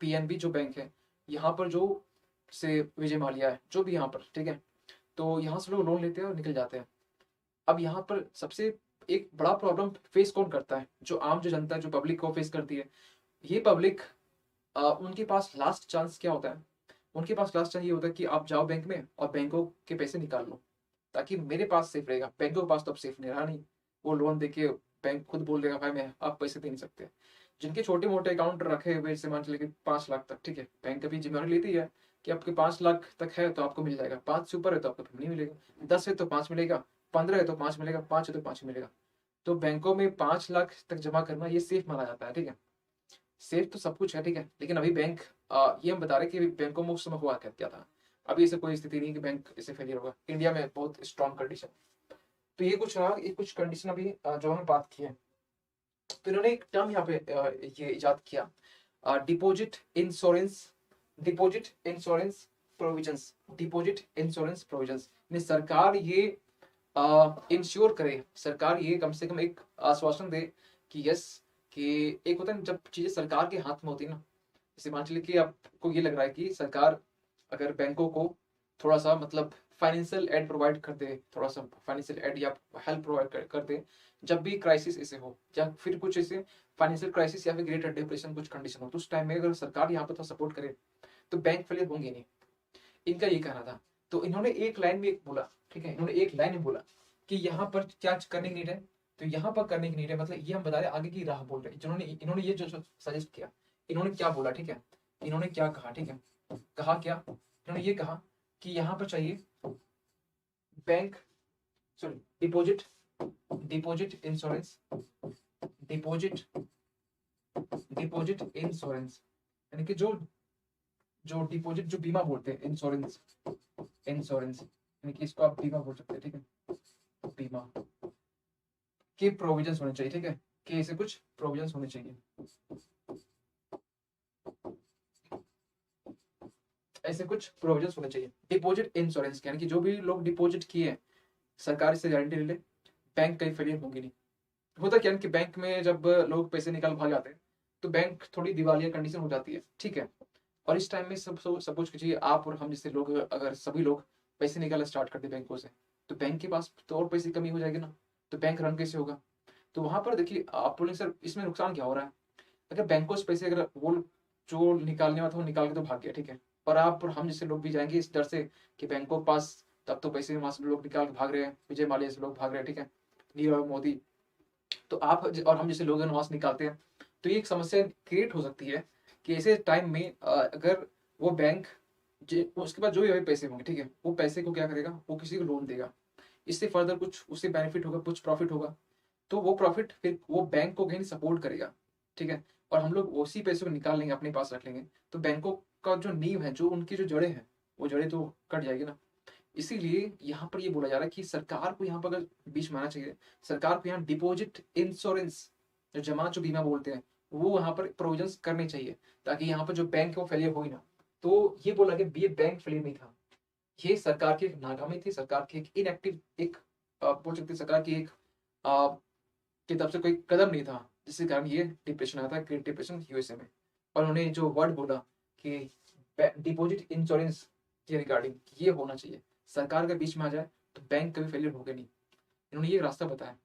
पीएनबी जो बैंक है, यहाँ पर जो से विजय माल्या है जो भी यहाँ पर, ठीक है, तो यहाँ से लोग लोन लेते हैं और निकल जाते हैं। अब यहाँ पर सबसे एक बड़ा प्रॉब्लम फेस कौन करता है? जो आम जो जनता है, जो पब्लिक को फेस करती है। ये पब्लिक, उनके पास लास्ट चांस क्या होता है? उनके पास लास्ट चांस ये होता है कि आप जाओ बैंक में और बैंकों के पैसे निकाल लो, ताकि मेरे पास सेफ रहेगा। बैंकों के पास तो अब सेफ नहीं रहा, नहीं। वो लोन देके बैंक खुद बोल देगा भाई मैं आप पैसे दे नहीं सकते। जिनके छोटे मोटे अकाउंट रखे हुए, जैसे मान चलिए 5 लाख तक, ठीक है, बैंक कभी जिम्मेवारी लेती है कि आपके 5 लाख तक है तो आपको मिल जाएगा, 5 से ऊपर है तो आपको नहीं मिलेगा, 10 है तो 5 मिलेगा, 15 है तो 5 मिलेगा, 5 है तो 5 मिलेगा। तो बैंकों में 5 लाख तक जमा करना ये सेफ माना जाता है, ठीक है। सेफ तो सब कुछ है, ठीक है, लेकिन अभी बैंक, ये हम बता रहे हैं कि बैंकों में उस समय हुआ क्या था। अभी ऐसे कोई स्थिति नहीं कि बैंक इससे फेलियर होगा। इंडिया में बहुत स्ट्रॉन्ग कंडीशन। तो ये कुछ रहा, ये कुछ कंडीशन अभी जो हमने बात की है। तो इन्होंने एक टर्म यहाँ पे ये इजाद किया, deposit insurance, deposit insurance provisions, deposit insurance provisions. सरकार ये इंश्योर करे, सरकार ये कम से कम एक आश्वासन दे कि यस, कि एक होता है ना, जब चीजें सरकार के हाथ में होती है ना, जैसे मान चलिए कि आपको ये लग रहा है कि सरकार अगर बैंकों को थोड़ा सा मतलब फाइनेंशियल एड प्रोवाइड कर दे, थोड़ा सा फाइनेंशियल एड या हेल्प प्रोवाइड कर दे, जब भी क्राइसिस ऐसे हो या फिर कुछ ऐसे फाइनेंशियल क्राइसिस या फिर ग्रेटर डिप्रेशन कुछ कंडीशन हो, तो उस टाइम में अगर सरकार यहाँ पर थोड़ा सपोर्ट करे तो बैंक फेलियर होंगे नहीं। इनका ये कहना था। तो इन्होंने एक लाइन में एक बोला, ठीक है, इन्होंने एक लाइन में बोला कि यहाँ पर क्या करने की नीड है। तो यहाँ पर करने की नीड है, मतलब ये हम बता रहे आगे की राह बोल रहे हैं। जिन्होंने इन्होंने ये जो सजेस्ट किया, इन्होंने क्या बोला, ठीक है, इन्होंने क्या कहा, ठीक है, कहा क्या, इन्होंने ये कहा कि यहाँ पर चाहिए bank, sorry, deposit, deposit insurance, deposit, deposit insurance, यानी कि जो जो डिपॉजिट, जो बीमा बोलते हैं, इंश्योरेंस, इंश्योरेंस यानी कि इसको आप बीमा बोल सकते हैं, ठीक है, बीमा के प्रोविजंस होने चाहिए, ठीक है, कि ऐसे कुछ प्रोविजंस होने चाहिए, ऐसे कुछ प्रोविजंस होने चाहिए डिपॉजिट इंश्योरेंस के, यानी कि जो भी लोग डिपॉजिट किए हैं सरकार से गारंटी ले ले, बैंक कहीं फेलियर होंगे नहीं। होता क्या है कि बैंक में जब लोग पैसे निकाल भाग जाते हैं तो बैंक थोड़ी दिवालिया कंडीशन हो जाती है, ठीक है। और इस टाइम में सपोज कीजिए आप और हम जैसे लोग, अगर सभी लोग पैसे निकालना स्टार्ट कर दे बैंकों से, तो बैंक के पास तो और पैसे कमी हो जाएगी ना, तो बैंक रन कैसे होगा? तो वहां पर देखिए आप बोलेंगे सर इसमें नुकसान क्या हो रहा है? अगर बैंकों से पैसे, अगर वो जो निकालने वाला था वो निकाल के तो भाग गया, ठीक है, और आप और हम जैसे लोग भी जाएंगे इस डर से कि बैंकों के पास तब तो पैसे वहां से लोग निकाल के भाग रहे हैं, विजय माल्या से लोग भाग रहे हैं, ठीक है, नीरव मोदी, तो आप और हम जैसे लोग वहां से निकालते हैं, तो ये एक समस्या क्रिएट हो सकती है कि ऐसे टाइम में अगर वो बैंक, उसके पास जो भी पैसे होंगे, ठीक है, वो पैसे को क्या करेगा, वो किसी को लोन देगा, इससे फर्दर कुछ उससे बेनिफिट होगा, कुछ प्रॉफिट होगा, तो वो प्रॉफिट फिर वो बैंक को कहीं सपोर्ट करेगा, ठीक है, और हम लोग उसी पैसे को निकाल लेंगे, अपने पास रख लेंगे, तो बैंकों का जो नींव है, जो उनकी जो जड़ें हैं, वो जड़ें तो कट जाएगी ना। इसीलिए यहाँ पर ये बोला जा रहा है कि सरकार को यहाँ पर अगर बीच में आना चाहिए, सरकार को यहाँ डिपॉजिट इंश्योरेंस, जो जमा जो बीमा बोलते हैं, वो यहाँ पर प्रोविजंस करने चाहिए, ताकि यहाँ पर जो बैंक है वो फेलियर हो ही ना। तो ये बोला कि ये बैंक फेलियर नहीं था, ये सरकार की एक नाकामी थी, सरकार की एक इनएक्टिव, एक बोल सकते हैं सरकार की एक आ, की तरफ से कोई कदम नहीं था, जिसके कारण ये डिप्रेशन आया था, ग्रेट डिप्रेशन यूएसए में। और उन्होंने जो वर्ड बोला कि डिपॉजिट इंश्योरेंस के रिगार्डिंग ये होना चाहिए, सरकार के बीच में आ जाए तो बैंक कभी फेलियर होगा नहीं, इन्होंने ये रास्ता बताया।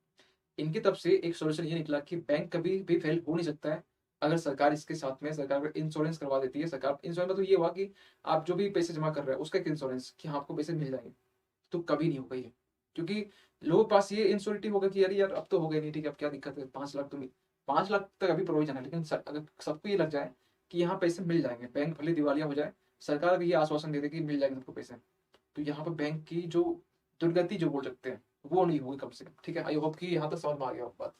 इनकी तरफ से एक सोल्यूशन ये निकला कि बैंक कभी भी फेल हो नहीं सकता है अगर सरकार इसके साथ में, सरकार इंश्योरेंस करवा देती है। सरकार इंश्योरेंस मतलब ये हुआ कि आप जो भी पैसे जमा कर रहे हैं उसका एक इंश्योरेंस कि हाँ आपको पैसे मिल जाएंगे, तो कभी नहीं होगा ये, क्योंकि लोगों के पास ये इंश्योरिटी होगा कि यार यार अब तो हो गया नहीं, ठीक है, अब क्या दिक्कत है, 5 लाख तो 5 लाख तक अभी प्रोविजन है, लेकिन अगर सबको ये लग जाए कि यहाँ पैसे मिल जाएंगे, बैंक भले दिवालिया हो जाए, सरकार भी ये आश्वासन दे दे कि मिल जाएंगे सबको पैसे, तो यहाँ पर बैंक की जो दुर्गति जो बोल सकते हैं वो नहीं होगी कम से कम, ठीक है। आई होप कि यहाँ तक समझ में आ गया बात।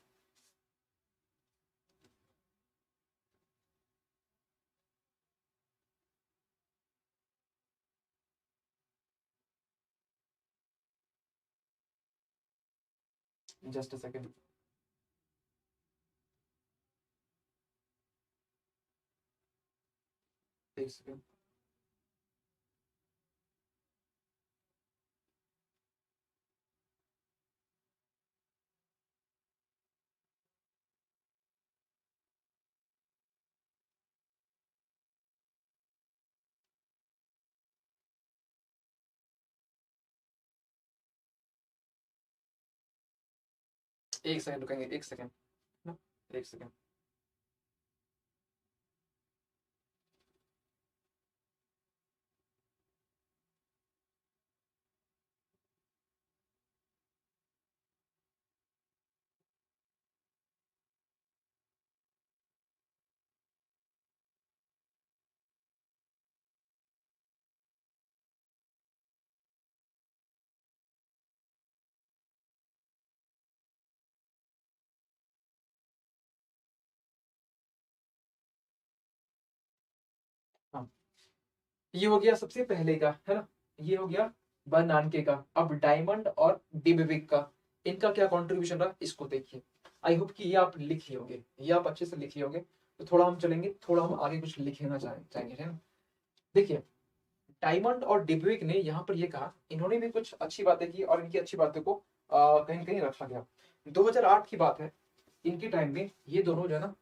Just a second. एक सेकंड। एक सेकंड रुकेंगे, एक सेकंड ना, एक सेकंड। हाँ, ये हो गया सबसे पहले का, है ना, ये हो गया बनानके का। अब डायमंड और डिबविक का, इनका क्या कंट्रीब्यूशन रहा इसको देखिए। आई होप कि ये आप लिख लिए होंगे, ये आप अच्छे से लिख लिए होंगे। तो थोड़ा हम चलेंगे, थोड़ा हम आगे कुछ लिखना चाहेंगे, है ना। देखिए, डायमंड और डिबविक ने यहाँ पर ये कहा, इन्होंने भी कुछ अच्छी बातें की और इनकी अच्छी बातों को कहीं न कहीं रखा गया। 2008 की बात है, इनके टाइम में ये दोनों जो है ना,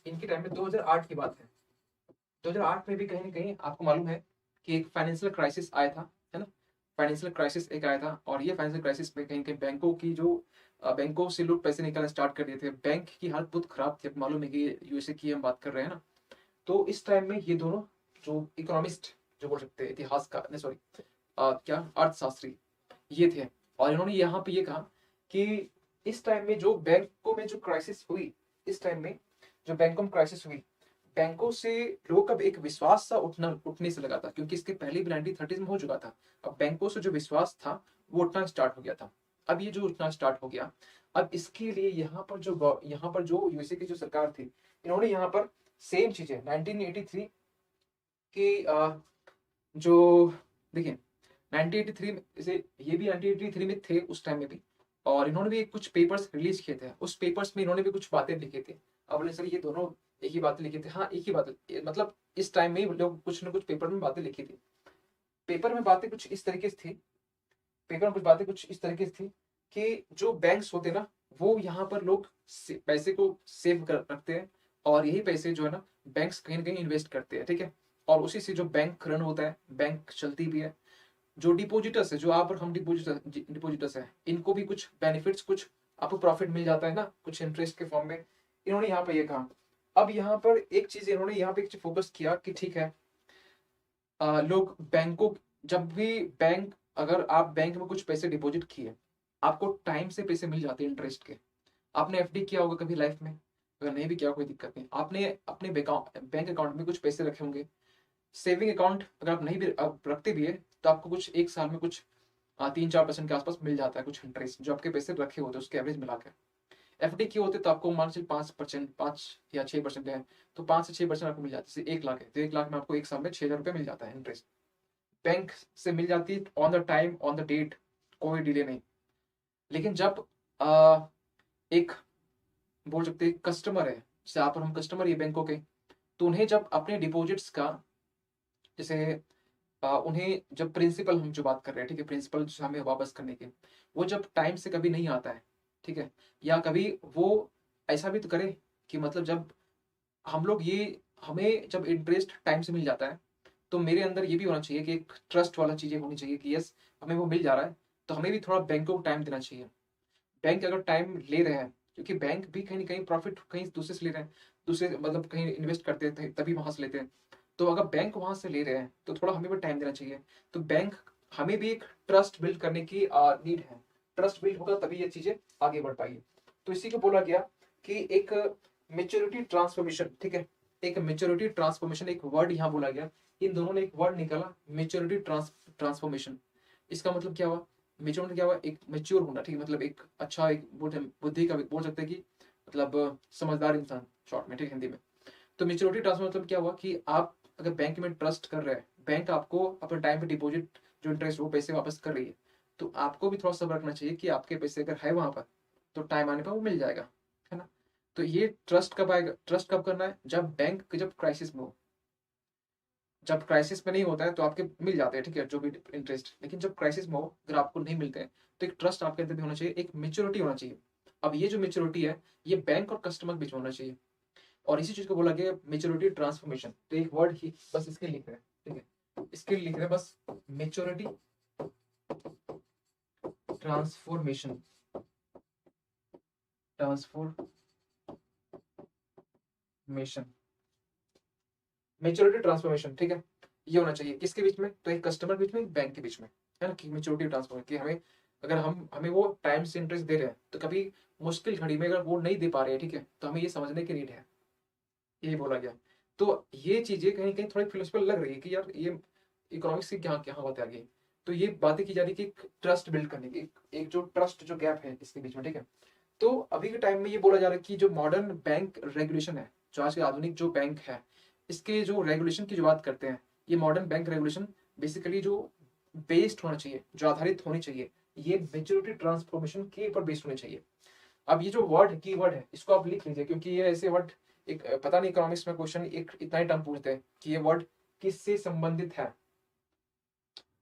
इनके टाइम में 2008 की बात है। 2008 में भी कहीं न कहीं आपको मालूम है कि एक फाइनेंशियल क्राइसिस आया था, है ना? फाइनेंशियल क्राइसिस एक आया था और ये फाइनेंशियल क्राइसिस में कहीं न कहीं बैंकों की जो बैंकों से लोग पैसे निकालना स्टार्ट कर दिए थे। बैंक की हालत बहुत खराब थी। आपको मालूम है कि यूएसए की हम बात कर रहे हैं ना? तो इस टाइम में ये दोनों जो इकोनॉमिस्ट जो बोल सकते हैं, इतिहासकार नहीं सॉरी क्या अर्थशास्त्री ये थे। और इन्होंने यहाँ पे ये कहा कि इस टाइम में जो बैंकों में जो क्राइसिस हुई, इस टाइम में जो बैंकों में क्राइसिस हुई, बैंकों से लोगों का एक विश्वास सा उठने से लगा था, क्योंकि इसके पहले भी 1930s में हो चुका था। अब बैंकों से जो विश्वास था वो उठना स्टार्ट हो गया था। अब ये जो उठना स्टार्ट हो गया, अब इसके लिए यहाँ पर जो यूएसए की जो सरकार थी, इन्होंने यहाँ पर सेम चीजें 1983 की जो देखिए 1983 में से ये भी 1983 में थे उस टाइम में भी, और इन्होंने भी कुछ पेपर्स रिलीज किए थे। उस पेपर्स में इन्होंने भी कुछ बातें लिखी थी। अब बोले सर ये दोनों एक ही बातें लिखी थी, हाँ एक ही बात, मतलब इस टाइम में ही लोग कुछ ना कुछ पेपर में बातें लिखी थी। पेपर में बातें कुछ इस तरीके से थी, पेपर में कुछ बातें कुछ इस तरीके से थी कि जो बैंक्स होते हैं ना, वो यहाँ पर लोग पैसे को सेव कर रखते हैं, और यही पैसे जो है ना बैंक्स कहीं ना कहीं इन्वेस्ट करते हैं, ठीक है। और उसी से जो बैंक रन होता है, बैंक चलती भी है। जो डिपोजिटर्स है, जो आप और हम डिपोजिटर्स है, इनको भी कुछ बेनिफिट्स, कुछ आपको प्रॉफिट मिल जाता है ना, कुछ इंटरेस्ट के फॉर्म में। इन्होंने यहाँ पर ये कहा। अब यहाँ पर एक चीज इन्होंने यहाँ पे एक चीज फोकस किया कि ठीक है, लोग बैंकों, जब भी बैंक, अगर आप बैंक में कुछ पैसे डिपॉजिट किए, आपको टाइम से पैसे मिल जाते हैं इंटरेस्ट के। आपने एफडी किया होगा कभी लाइफ में, अगर नहीं भी किया कोई दिक्कत नहीं। आपने अपने बैंक अकाउंट में कुछ पैसे रखे होंगे। सेविंग अकाउंट अगर आप नहीं भी आप रखते भी है, तो आपको कुछ एक साल में कुछ 3-4% के आसपास मिल जाता है कुछ इंटरेस्ट, जो आपके पैसे रखे होते हैं उसके एवरेज मिला के। एफडी किए होते तो आपको मान लीजिए 5%, 5 या 6% है, तो 5 से 6% आपको मिल जाता है। जैसे 1 लाख है तो 1 लाख में आपको एक साल में 6,000 रुपये मिल जाता है इंटरेस्ट। बैंक से मिल जाती है on the time, on the date, कोई डिले नहीं। लेकिन जब एक बोल सकते हैं कस्टमर है, जैसे आप और हम कस्टमर ये बैंकों के, तो उन्हें जब अपने डिपॉजिट्स का, जैसे उन्हें जब प्रिंसिपल, हम जो बात कर रहे हैं, ठीक है, प्रिंसिपल हमें वापस करने के, वो जब टाइम से कभी नहीं आता है, ठीक है, या कभी वो ऐसा भी तो करे कि मतलब जब हम लोग ये, हमें जब इंटरेस्ट टाइम से मिल जाता है, तो मेरे अंदर ये भी होना चाहिए कि एक ट्रस्ट वाला चीजें होनी चाहिए कि यस, हमें वो मिल जा रहा है, तो हमें भी थोड़ा बैंकों को टाइम देना चाहिए। बैंक अगर टाइम ले रहे हैं, क्योंकि बैंक भी कहीं ना कहीं प्रॉफिट कहीं दूसरे से ले रहे हैं, दूसरे मतलब कहीं इन्वेस्ट करते थे तभी वहां से लेते हैं। तो अगर बैंक वहां से ले रहे हैं तो थोड़ा हमें भी टाइम देना चाहिए। तो बैंक, हमें भी एक ट्रस्ट बिल्ड करने की नीड है। ट्रस्ट बिल्ड होगा तभी ये चीजें आगे बढ़ पाएगी। तो इसी को बोला गया कि एक मेच्योरिटी ट्रांसफॉर्मेशन, ठीक है, एक मेच्योरिटी ट्रांसफॉर्मेशन, एक वर्ड यहाँ बोला गया। इन दोनों ने एक वर्ड निकाला, मेच्योरिटी ट्रांसफॉर्मेशन। इसका मतलब क्या हुआ? मेच्योर क्या हुआ? एक मेच्योर होना, ठीक है, मतलब एक अच्छा, एक बुद्धि का बोल सकते हैं कि मतलब समझदार इंसान शॉर्ट में, ठीक है, हिंदी में। तो मेच्योरिटी ट्रांसफर मतलब क्या हुआ कि आप अगर बैंक में ट्रस्ट कर रहे हैं, बैंक आपको अपने टाइम पे डिपॉजिट जो इंटरेस्ट वो पैसे वापस कर रही है, तो आपको भी थोड़ा सब्र रखना चाहिए कि आपके पैसे अगर है वहां पर, तो टाइम आने पर वो मिल जाएगा, है ना। तो ये ट्रस्ट कब आएगा? ट्रस्ट कब करना है? जब बैंक जब क्राइसिस में हो। जब क्राइसिस में नहीं होता है तो आपके मिल जाते हैं, ठीक है, जो भी इंटरेस्ट। लेकिन जब क्राइसिस में हो, अगर आपको नहीं मिलते हैं, तो एक ट्रस्ट आपके अंदर भी होना चाहिए, एक मेच्योरिटी होना चाहिए। अब ये जो मेच्योरिटी है, ये बैंक और कस्टमर के बीच में होना चाहिए। और इसी चीज को बोला गया मेच्योरिटी ट्रांसफॉर्मेशन। तो एक वर्ड ही बस इसके लिख रहे हैं, ठीक है, इसके लिख रहे हैं बस, maturity transformation. Transformation, maturity transformation, ठीक है। ये होना चाहिए किसके बीच में, तो एक कस्टमर बीच में, एक बैंक के बीच में, है ना, कि मेच्योरिटी ट्रांसफर कि हमें, अगर हम हमें वो टाइम से इंटरेस्ट दे रहे हैं तो कभी मुश्किल घड़ी में अगर वो नहीं दे पा रहे हैं, ठीक है, तो हमें ये समझने की नीड है, ये बोला गया। तो ये चीजें कहीं कहीं थोड़ी फिलोसफिकल लग रही है कि यार ये इकोनॉमिक्स की क्या क्या बातें आ गई। तो ये बातें की जा रही है कि ट्रस्ट बिल्ड करने की, एक जो ट्रस्ट जो गैप है इसके बीच में, ठीक है। तो अभी के टाइम में ये बोला जा रहा है कि जो मॉडर्न बैंक रेगुलेशन है, जो आज के आधुनिक जो बैंक है, इसके जो रेगुलेशन की जो बात करते हैं, ये मॉडर्न बैंक रेगुलेशन बेसिकली जो बेस्ड होना चाहिए, जो आधारित होनी चाहिए, ये मेच्योरिटी ट्रांसफॉर्मेशन के ऊपर बेस्ड होनी चाहिए। अब ये जो वर्ड की वर्ड है इसको आप लिख लीजिए, क्योंकि ये ऐसे वर्ड, एक पता नहीं इकोनॉमिक्स में क्वेश्चन एक इतना ही टर्म पूछते हैं कि ये वर्ड किससे संबंधित है।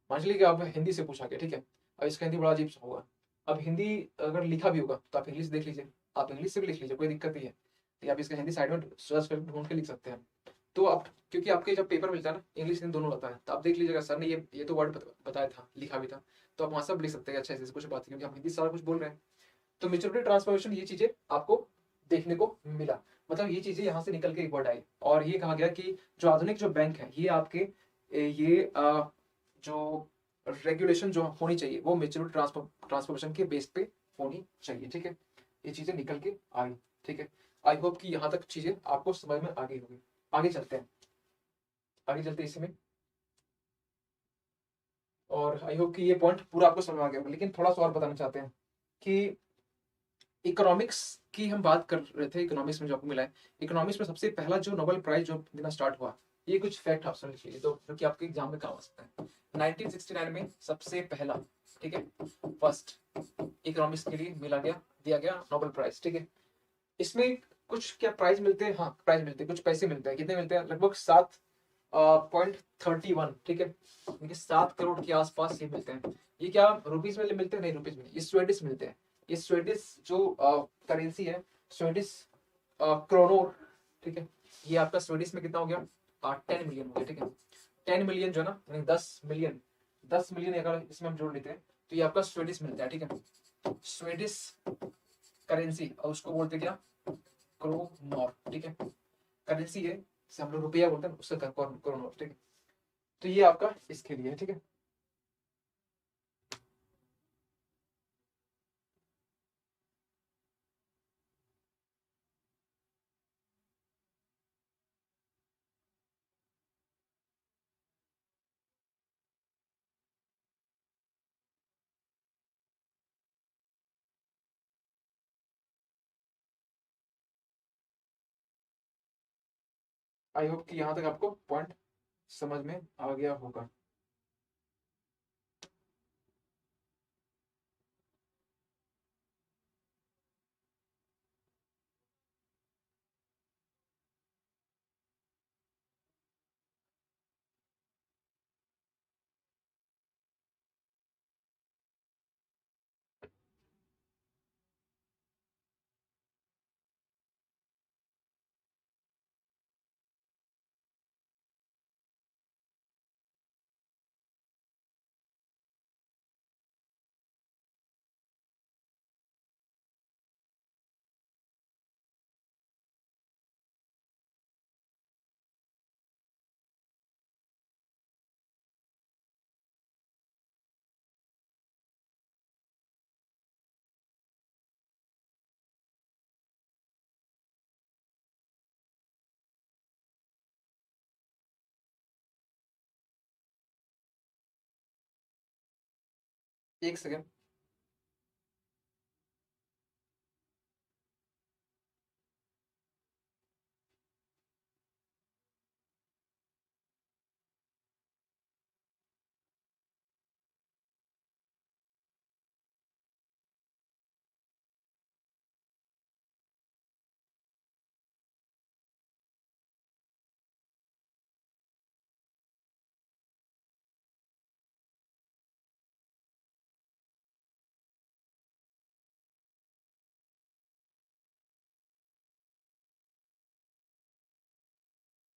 मान लीजिए कि आप हिंदी से पूछा गया, ठीक है, अब इसका हिंदी बड़ा अजीब सा होगा। अब हिंदी अगर लिखा भी होगा तो आप इंग्लिश देख लीजिए, आप इंग्लिश से भी लिख लीजिए, कोई दिक्कत नहीं है। तो आप इसका हिंदी साइड में सर्च कर ढूंढ के लिख सकते हैं। तो आप, क्योंकि आपके जब पेपर मिलता है ना, इंग्लिश हिंदी दोनों होता है, तो आप देख लीजिएगा सर ने ये तो वर्ड बताया था, लिखा भी था, तो आप वहां सब लिख सकते हैं अच्छा ऐसे कुछ बात, क्योंकि हम हिंदी सारा कुछ बोल रहे हैं। तो मेच्योरिटी ट्रांसफॉर्मेशन, ये चीजें आपको देखने को मिला, मतलब ये चीजें यहाँ से निकल के एक वर्ड आई, और ये कहा गया कि जो आधुनिक जो बैंक है, ये आपके ये जो रेगुलेशन जो होनी चाहिए वो मेच्योरिटी ट्रांसफॉर्मेशन के बेस पे होनी चाहिए, ठीक है। ये चीजें निकल के आई, ठीक है। आई होप कि यहाँ तक चीजें आपको समझ में आ गई होगी। आगे चलते हैं, आगे चलते हैं इसमें, और आई होप कि ये पॉइंट पूरा आपको समझ में आ गया होगा, लेकिन थोड़ा सा और बताना चाहते हैं कि इकोनॉमिक्स की हम बात कर रहे थे, इकोनॉमिक्स में जो आपको मिला है, इकोनॉमिक्स में सबसे पहला जो नोबेल प्राइज जो देना स्टार्ट हुआ, ये कुछ फैक्ट आप समझ लीजिए, तो जो कि आपके एग्जाम में काम आ सकता है। 1969 में सबसे पहला, ठीक है, फर्स्ट इकोनॉमिक्स के लिए दिया गया नोबेल प्राइज, ठीक है। इसमें कुछ क्या प्राइज मिलते हैं, हाँ प्राइज मिलते हैं, कुछ पैसे मिलते हैं, कितने मिलते हैं, लगभग 7.31, ठीक है, यानी 7 करोड़ के आसपास ये मिलते हैं। ये क्या रुपीज में मिलते हैं, नहीं रुपीज में, ये स्वेडिश मिलते हैं। ये स्वेडिश जो करेंसी है, स्वेडिश क्रोनोर, ठीक है, ये आपका स्वेडिश में कितना हो गया, 10 मिलियन हो गया, ठीक है। 10 मिलियन जो है ना, यानी 10 मिलियन, 10 मिलियन अगर इसमें हम जोड़ लेते हैं तो ये आपका स्वेडिश मिलता है, ठीक है, स्वेडिश करेंसी, और उसको बोलते क्या, क्रोनोर, ठीक है, करेंसी है जिसे हम लोग रुपया बोलते हैं, उसका क्रोनोर, ठीक है। तो ये आपका इसके लिए है, ठीक है। आई होप कि यहाँ तक आपको पॉइंट समझ में आ गया होगा। एक सेकेंड।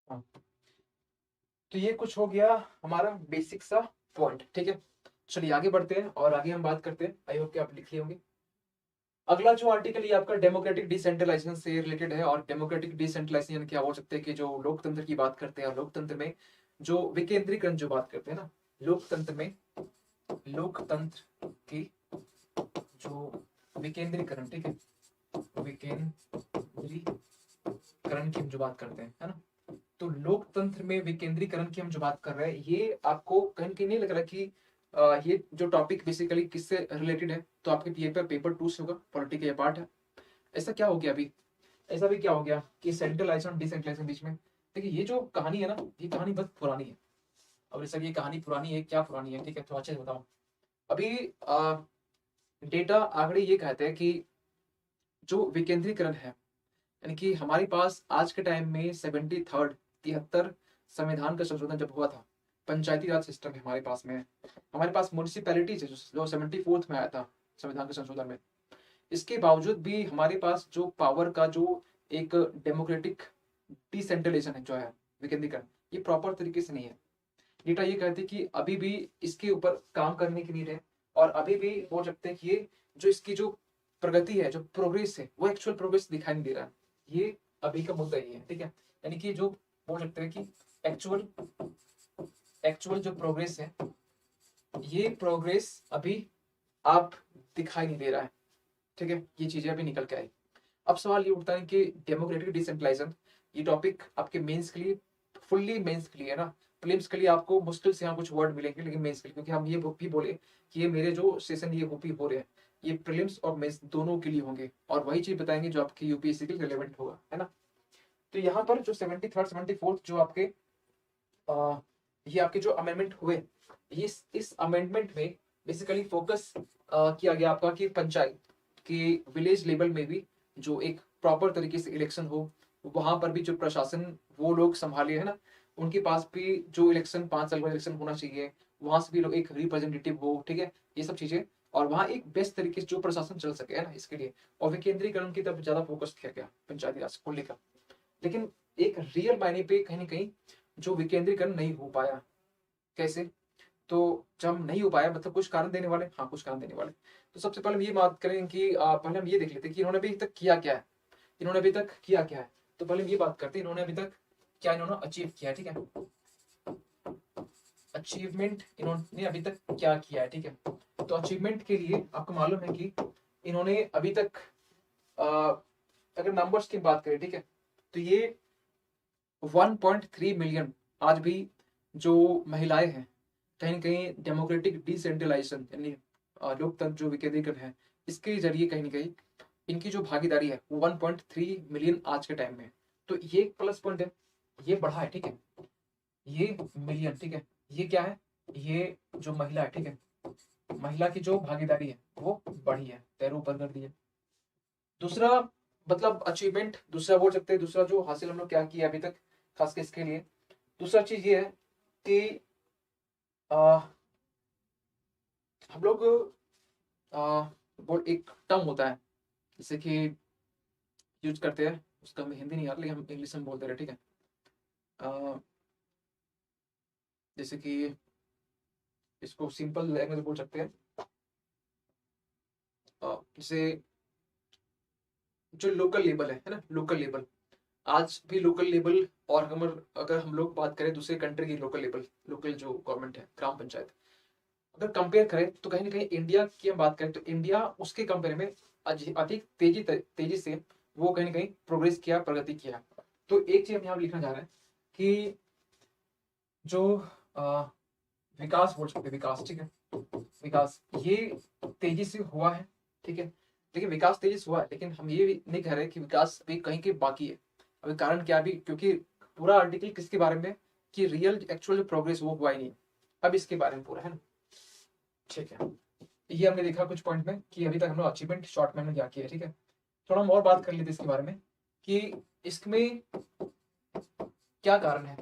हाँ, तो ये कुछ हो गया हमारा बेसिक सा पॉइंट, ठीक है। चलिए आगे बढ़ते हैं और आगे हम बात करते हैं, आई होप कि आप लिख लिए होंगे। अगला जो आर्टिकल ये आपका डेमोक्रेटिक डिसेंट्रलाइजेशन से रिलेटेड है। और डेमोक्रेटिक डिसेंट्रलाइजेशन क्या बोल सकते हैं कि जो लोकतंत्र की बात करते हैं और लोकतंत्र में जो विकेंद्रीकरण जो बात करते हैं ना, लोकतंत्र में लोकतंत्र की जो विकेंद्रीकरण, ठीक है, विकेंद्रीकरण की हम जो बात करते हैं, है ना, तो लोकतंत्र में विकेंद्रीकरण की हम जो बात कर रहे हैं, ये आपको कहीं कहीं नहीं लग रहा कि ये जो टॉपिक बेसिकली किससे रिलेटेड है? तो आपके पेपर 2 से होगा, पॉलिटी का ये पार्ट है। ऐसा क्या हो गया अभी, ऐसा भी क्या हो गया कि सेंट्रलाइजेशन और डिसेंट्रलाइजेशन बीच में? देखिए ये जो कहानी है ना, ये कहानी बहुत पुरानी है। अब सर ये कहानी पुरानी है, क्या पुरानी है, ठीक है, तो अच्छे से बताओ। अभी डेटा आंकड़े ये कहते हैं कि जो विकेंद्रीकरण है, यानी कि हमारे पास आज के टाइम में 73rd संविधान का संशोधन जब हुआ था, पंचायती राज सिस्टम हमारे पास में है, हमारे पास म्यूनिसिपैलिटीज है जो 74th में आया था संविधान के संशोधन में। इसके बावजूद भी हमारे पास जो पावर का जो एक डेमोक्रेटिक डिसेंट्रलाइजेशन है, जो है विकेंद्रीकरण, ये प्रॉपर तरीके से नहीं है। डेटा ये कहते हैं कि अभी भी इसके ऊपर काम करने की नीड है। और अभी भी बोल सकते हैं कि ये जो इसकी जो प्रगति है, जो प्रोग्रेस है, वो एक्चुअल प्रोग्रेस दिखाई नहीं दे रहा है। ये अभी का मुद्दा ये है, ठीक है, यानी कि जो बोल सकते हैं कि एक्चुअल एक्चुअल जो प्रोग्रेस है, ये प्रोग्रेस अभी आप दिखाई नहीं दे रहा है, ठीक है, ये चीजें अभी निकल के आई। अब सवाल ये उठता है कि डेमोक्रेटिक डिसेंट्रलाइजेशन, ये टॉपिक आपके मेंस के लिए, फुल्ली मेंस के लिए है ना, प्रीलिम्स के लिए आपको मुश्किल से यहाँ कुछ वर्ड मिलेंगे, लेकिन मेंस के लिए, क्योंकि हम ये भी बोले कि ये मेरे जो सेशन ये ओपी हो रहे हैं, ये प्रीलिम्स और मेंस दोनों के लिए होंगे, और वही चीज बताएंगे जो आपकी यूपीएससी के लिए रिलेवेंट होगा, है ना। तो यहाँ पर जो 73rd 74th जो आपके ये आपके जो अमेंडमेंट हुए, इस अमेंडमेंट में बेसिकली फोकस किया गया आपका कि पंचायत के विलेज लेवल में भी जो एक प्रॉपर तरीके से इलेक्शन हो, वहां पर भी जो प्रशासन वो लोग संभाले, है ना, उनके पास भी जो इलेक्शन 5 साल का इलेक्शन होना चाहिए, वहां से भी लोग एक रिप्रेजेंटेटिव हो, ठीक है, ये सब चीजें, और वहां एक बेस्ट तरीके से जो प्रशासन चल सके, है ना, इसके लिए और विकेंद्रीकरण की तरफ ज्यादा फोकस किया गया पंचायती राज को लेकर। लेकिन एक रियल मायने पे कहीं ना कहीं जो विकेंद्रीकरण नहीं हो पाया। कैसे? तो जब नहीं हो पाया मतलब कुछ कारण देने वाले, हाँ कुछ कारण देने वाले। तो सबसे पहले हम ये बात करें कि पहले हम ये देख लेते हैं कि इन्होंने अभी तक किया क्या है, इन्होंने अभी तक किया क्या है। तो पहले हम ये बात करते हैं इन्होंने अभी तक क्या इन्होंने अचीव किया है, ठीक है, अचीवमेंट इन्होंने अभी तक क्या किया है, ठीक है। तो अचीवमेंट के लिए आपको मालूम है कि इन्होंने अभी तक अगर नंबर्स की बात करें, ठीक है, तो ये 1.3 मिलियन आज भी जो महिलाएं हैं, कहीं ना कहीं डेमोक्रेटिक डिसेंट्रलाइजेशन यानी लोकतंत्र जो विकेंद्रीकरण है, इसके जरिए कहीं ना कहीं इनकी जो भागीदारी है वो 1.3 मिलियन आज के टाइम में है। तो ये एक प्लस पॉइंट है, ये बढ़ा है, ठीक है, ये मिलियन, ठीक है, ये क्या है, ये जो महिला है, ठीक है, महिला की जो भागीदारी है वो बढ़ी है, पैरों ऊपर कर दी है। दूसरा मतलब अचीवमेंट, दूसरा बोल सकते हैं, दूसरा जो हासिल हम लोग क्या किया अभी तक खास के इसके लिए, दूसरा चीज ये है कि आ, हम लोग एक टर्म होता है जैसे कि यूज करते हैं, उसका हमें हिंदी नहीं आ रहा लेकिन हम इंग्लिश में बोलते रहे, ठीक है, आ, जैसे कि इसको सिंपल लैंग्वेज बोल सकते हैं, जैसे जो लोकल लेवल है ना, लोकल लेवल, आज भी लोकल लेवल, और अगर हम लोग बात करें दूसरे कंट्री की लोकल लेवल, लोकल जो गवर्नमेंट है, ग्राम पंचायत, अगर कंपेयर करें तो कहीं ना कहीं इंडिया की हम बात करें तो इंडिया उसके कंपेयर में अधिक तेजी से वो कहीं ना कहीं प्रोग्रेस किया, प्रगति किया। तो एक चीज हम यहाँ लिखना चाह रहे हैं कि जो विकास बोल सकते हैं, विकास, ठीक है, विकास ये तेजी से हुआ है, ठीक है, लेकिन विकास तेजी से हुआ है, लेकिन हम ये भी नहीं कह रहे कि विकास अभी कहीं के बाकी है। अभी कारण क्या भी, क्योंकि पूरा आर्टिकल किसके बारे में कि रियल एक्चुअल प्रोग्रेस वो हुआ ही नहीं, अब इसके बारे में पूरा है ना, ठीक है। ये हमने देखा कुछ पॉइंट में कि अभी तक हम लोग अचीवमेंट शॉर्ट में क्या किया है, ठीक है। थोड़ा हम और बात कर लेते इसके बारे में कि इसमें क्या कारण है,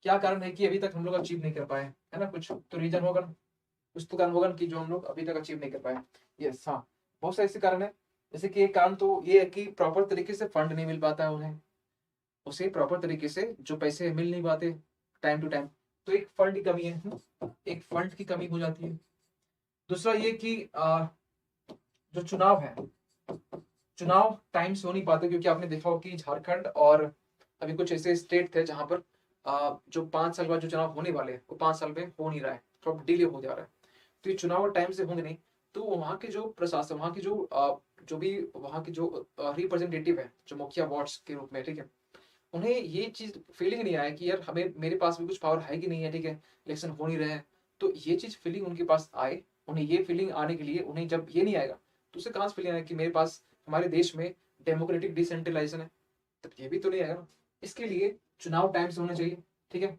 क्या कारण है कि अभी तक हम लोग अचीव नहीं कर पाए, है ना, कुछ तो रीजन होगा, कुछ तो कारण होगा कि जो हम लोग अभी तक अचीव नहीं कर पाए। यस, हाँ, बहुत सारे ऐसे कारण है। जैसे कि एक कारण तो ये है कि प्रॉपर तरीके से फंड नहीं मिल पाता है उन्हें, उसे प्रॉपर तरीके से जो पैसे मिल नहीं पाते टाइम टू टाइम, तो एक फंड की कमी है, एक फंड की कमी हो जाती है। दूसरा ये कि जो चुनाव है, चुनाव टाइम से हो नहीं पाते, क्योंकि आपने देखा हो कि झारखंड और अभी कुछ ऐसे स्टेट थे जहां पर जो 5 साल बाद जो चुनाव होने वाले हैं वो 5 साल में हो नहीं रहा है, थोड़ा डिले हो जा रहा है। तो ये चुनाव टाइम से होंगे नहीं, तो वहाँ के जो प्रशासन, वहाँ की जो भी वहाँ की जो रिप्रेजेंटेटिव है, जो मुखिया वार्ड्स के रूप में, ठीक है, उन्हें ये चीज फीलिंग नहीं आया कि यार हमें, मेरे पास भी कुछ पावर है कि नहीं है, ठीक है, इलेक्शन हो नहीं रहे हैं। तो ये चीज फीलिंग उनके पास आए, उन्हें ये फीलिंग आने के लिए, उन्हें जब ये नहीं आएगा तो उसे कहाँ से फीलिंग आएगा कि मेरे पास, हमारे देश में डेमोक्रेटिक डिसेंट्रलाइजेशन है, तब ये भी तो नहीं आएगा ना। इसके लिए चुनाव टाइम से होने चाहिए, ठीक है।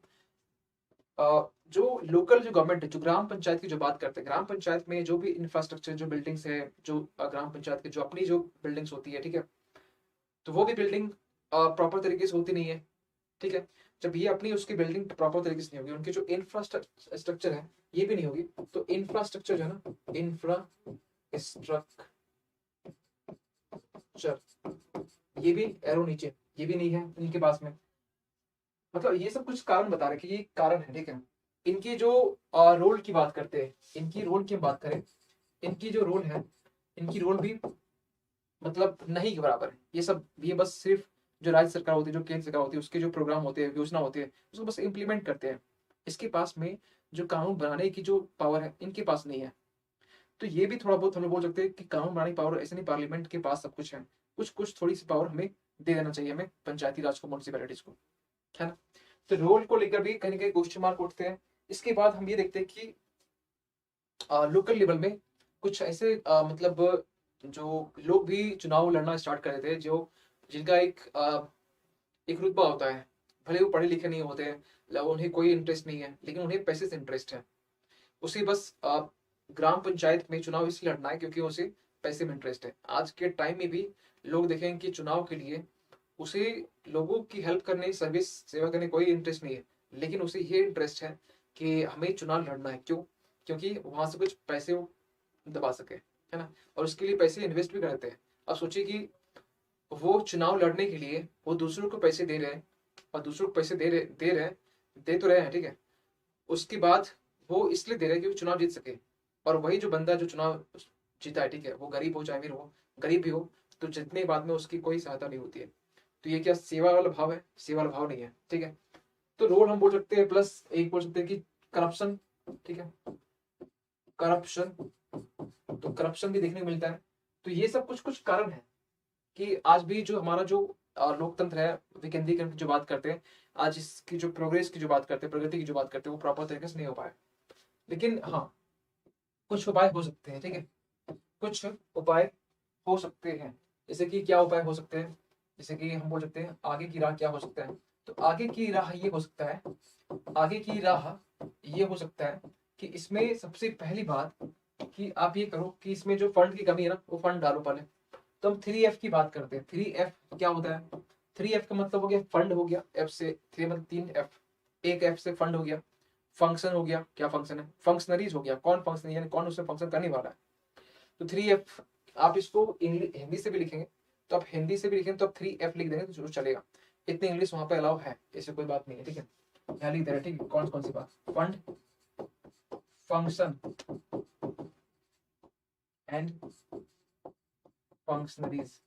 जो लोकल जो गवर्नमेंट है, जो ग्राम पंचायत की जो बात करते हैं, ग्राम पंचायत में जो भी इंफ्रास्ट्रक्चर, जो बिल्डिंग्स है, जो ग्राम पंचायत की जो अपनी जो बिल्डिंग्स होती है, ठीक है, तो वो भी बिल्डिंग प्रॉपर तरीके से होती नहीं है, ठीक है। जब ये अपनी उसकी बिल्डिंग प्रॉपर तरीके से नहीं होगी, उनकी जो इंफ्रास्ट्रक्चर है ये भी नहीं होगी, तो इंफ्रास्ट्रक्चर जो है ना, इंफ्रास्ट्रक्चर, ये भी एरो नीचे, ये भी नहीं है इनके पास में। मतलब ये सब कुछ कारण बता रहे कि ये कारण है, ठीक है। इनकी जो रोल की बात करते हैं, इनकी रोल की हम बात करें, इनकी जो रोल है, इनकी रोल भी मतलब नहीं के बराबर है। ये सब, ये बस सिर्फ जो राज्य सरकार होती है, जो केंद्र सरकार होती है, उसके जो प्रोग्राम होते हैं, योजना होती है, उसको बस इम्प्लीमेंट करते हैं। इसके पास में जो कानून बनाने की जो पावर है इनके पास नहीं है। तो ये भी थोड़ा बहुत हम लोग बोल सकते हैं कि कानून बनाने की पावर ऐसे नहीं, पार्लियामेंट के पास सब कुछ है, कुछ कुछ थोड़ी सी पावर हमें दे देना चाहिए, हमें पंचायती राज को, म्यूनसिपैलिटीज को, है ना। तो रोल को लेकर भी कहीं ना कहीं क्वेश्चन मार्क उठते हैं। इसके बाद हम ये देखते हैं कि लोकल लेवल में कुछ ऐसे मतलब जो लोग भी चुनाव लड़ना स्टार्ट कर देते हैं, जो जिनका एक रुतबा होता है, भले वो पढ़े लिखे नहीं होते हैं, उन्हें कोई इंटरेस्ट नहीं है, लेकिन उन्हें पैसे से इंटरेस्ट है। उसे बस ग्राम पंचायत में चुनाव इसलिए लड़ना है क्योंकि उसे पैसे में इंटरेस्ट है। आज के टाइम में भी लोग देखेंगे कि चुनाव के लिए उसे लोगों की हेल्प करने, सर्विस सेवा करने कोई इंटरेस्ट नहीं है, लेकिन उसे ये इंटरेस्ट है कि हमें चुनाव लड़ना है। क्यों? क्योंकि वहां से कुछ पैसे वो दबा सके, है ना, और उसके लिए पैसे इन्वेस्ट भी करते हैं। अब सोचिए कि वो चुनाव लड़ने के लिए वो दूसरों को पैसे दे रहे हैं, और दूसरों को पैसे दे तो रहे हैं, ठीक है, उसके बाद वो इसलिए दे रहे हैं कि वो चुनाव जीत सके। और वही जो बंदा जो चुनाव जीता है, ठीक है, वो गरीब हो चाहे अमीर हो, गरीब भी हो, तो जितने बाद में उसकी कोई सहायता नहीं होती है। तो ये क्या सेवा वाला भाव है? सेवा वाला भाव नहीं है, ठीक है। तो रोल हम बोल सकते हैं, प्लस एक बोल सकते हैं कि करप्शन, ठीक है, करप्शन, तो करप्शन भी देखने को मिलता है। तो ये सब कुछ कुछ कारण है कि आज भी जो हमारा जो लोकतंत्र है, विकेंद्रीकरण की जो बात करते हैं, आज इसकी जो प्रोग्रेस की जो बात करते हैं, प्रगति की जो बात करते हैं, वो प्रॉपर तरीके से नहीं हो पाया। लेकिन हाँ, कुछ उपाय हो सकते हैं, ठीक है, कुछ उपाय हो सकते हैं। जैसे कि क्या उपाय हो सकते हैं? जैसे कि हम बोल सकते हैं आगे की राह क्या हो सकता है। तो आगे की राह ये हो सकता है, आगे की राह ये हो सकता है कि इसमें सबसे पहली बात कि आप ये करो कि इसमें जो फंड की कमी है ना, वो फंड डालो पहले। तो हम 3F की बात करते हैं। 3F क्या होता है? 3F का मतलब हो गया फंड, हो गया F से 3 मतलब 3F, एक F से फंड हो गया, फंक्शन हो गया, क्या फंक्शन है, फंक्शनरीज हो गया, कौन फंक्शन यानी कौन उसमें फंक्शन करने वाला है। तो 3F आप इसको हिंदी से भी लिखेंगे, तो आप हिंदी से भी लिखेंगे तो आप 3F लिख देंगे तो जरूर चलेगा। इतनी इंग्लिश वहां पे अलाउ है, ऐसे कोई बात नहीं है, ठीक है। यहाँ लिख दे रहे हैं, ठीक है, कौन कौन सी बात, fund, function and functionaries.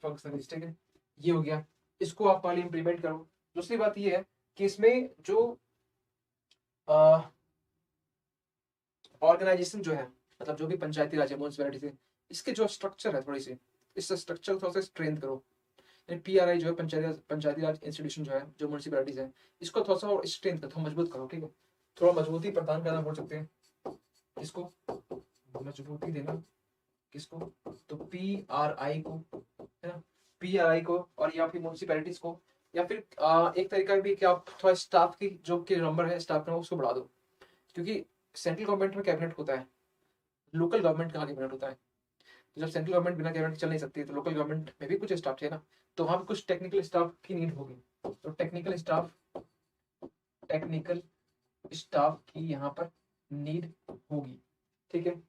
Functionaries, ठीक है, ये हो गया। इसको आप पहले इंप्लीमेंट करो। दूसरी बात ये है कि इसमें जो ऑर्गेनाइजेशन जो है, मतलब जो भी पंचायती राज है, म्यूनसिपैलिटी से, इसके जो स्ट्रक्चर है थोड़ी सी, इस स्ट्रक्चर थोड़ा सा स्ट्रेंथ करो। PRI जो है, पंचायती राज इंस्टीट्यूशन जो है, जो म्यूनसिपैलिटीज है, इसको थोड़ा सा और स्ट्रेंथ करो, थोड़ा मजबूत करो, ठीक है, थोड़ा मजबूती प्रदान करना बोल सकते हैं। इसको मजबूती देना, किसको? तो PRI को, है ना, PRI को, और या फिर म्यूनसिपैलिटीज को, या फिर एक तरीका भी कि आप थोड़ा स्टाफ की जो के नंबर है, स्टाफ का उसको बढ़ा दो। क्योंकि सेंट्रल गवर्नमेंट में कैबिनेट होता है, लोकल गवर्नमेंट कहाँ कैबिनेट होता है। तो जब सेंट्रल गवर्नमेंट बिना कैबिनेट चल नहीं सकती, तो लोकल गवर्नमेंट में भी कुछ स्टाफ चाहिए ना, तो वहां पर कुछ टेक्निकल स्टाफ की नीड होगी। तो टेक्निकल स्टाफ की यहाँ पर नीड होगी, ठीक है।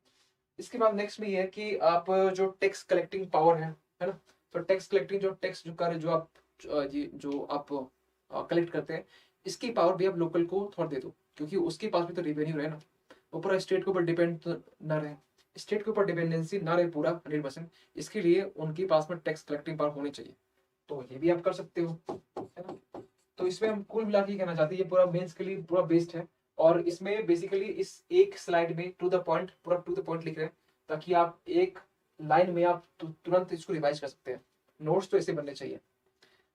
इसके बाद नेक्स्ट में ये है कि आप जो टैक्स कलेक्टिंग पावर है ना, तो टैक्स कलेक्टिंग, जो टैक्स जो कार्य जो आप ये जो आप कलेक्ट करते हैं, इसकी पावर भी आप लोकल को थोड़ा दे दो, क्योंकि उसके पास भी तो रेवेन्यू रहे ना, वो पूरा स्टेट के ऊपर डिपेंड ना रहे, स्टेट के ऊपर डिपेंडेंसी ना रहे पूरा 100%। इसके लिए उनके पास में टैक्स कलेक्टिंग पावर होनी चाहिए, तो ये भी आप कर सकते हो, है ना। तो इसमें हम कुल मिला के कहना चाहते हैं ये पूरा मेंस के लिए पूरा बेस्ड है, और इसमें बेसिकली इस एक स्लाइड में टू द पॉइंट, पूरा टू द पॉइंट लिख रहे हैं, ताकि आप एक लाइन में आप तुरंत इसको रिवाइज कर सकते हैं। नोट्स तो ऐसे बनने चाहिए,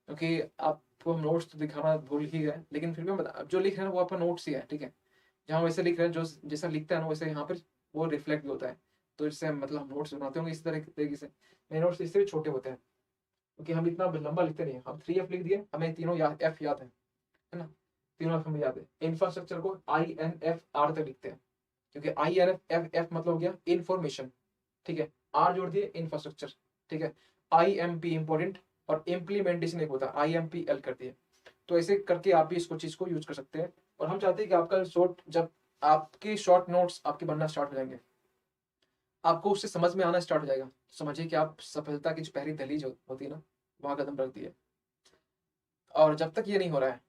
क्योंकि आपको हम नोट्स तो दिखाना भूल ही गए, लेकिन फिर भी जो लिख रहे हैं वो आपका नोट्स ही है, ठीक है। जहाँ वैसे लिख रहे हैं, जो जैसा लिखता है ना वैसे यहाँ पर वो रिफ्लेक्ट भी होता है, तो इससे मतलब हम नोट्स बनाते होंगे इस तरह तरीके से। मेरे नोट्स इससे भी छोटे होते हैं, क्योंकि हम इतना लंबा लिखते नहीं है। हम 3F लिख दिए, हमें तीनों एफ याद है ना, तीनों एफ हमें याद है। इंफ्रास्ट्रक्चर को INFR तक लिखते हैं, क्योंकि INF मतलब हो गया इंफॉर्मेशन, ठीक है, आर जोड़ दिए इंफ्रास्ट्रक्चर, ठीक है। IMP इंपॉर्टेंट, और इम्प्लीमेंटेशन एक होता है IMPL कर दिए। तो ऐसे करके आप भी इसको चीज को यूज कर सकते हैं। और हम चाहते हैं कि आपका शॉर्ट, जब आपके शॉर्ट नोट्स आपके बनना स्टार्ट हो जाएंगे, आपको उससे समझ में आना स्टार्ट हो जाएगा, समझिए कि आप सफलता की जो पहली दहलीज होती है ना, वहां कदम रख दिए। और जब तक ये नहीं हो रहा है,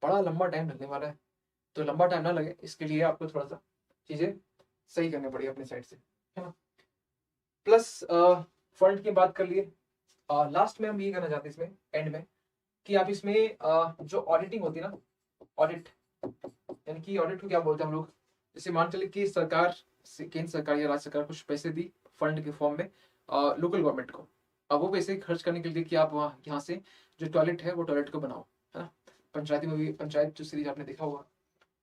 बड़ा लंबा टाइम लगने वाला है, तो लंबा टाइम ना लगे इसके लिए आपको थोड़ा सा चीजें सही करनी पड़ेगी अपनी साइड से, है ना। प्लस फंड की बात कर लिए। लास्ट में हम ये कहना चाहते हैं इसमें एंड में, कि आप इसमें जो ऑडिटिंग होती है ना, ऑडिट, यानी कि ऑडिट को क्या बोलते हैं हम लोग, जैसे मान चले कि सरकार, केंद्र सरकार या राज्य सरकार कुछ पैसे दी फंड के फॉर्म में लोकल गवर्नमेंट को, अब वो पैसे खर्च करने के लिए कि आप वहाँ यहाँ से जो टॉयलेट है वो टॉयलेट को बनाओ, है ना। पंचायती में भी, पंचायत जो सीरीज आपने देखा होगा।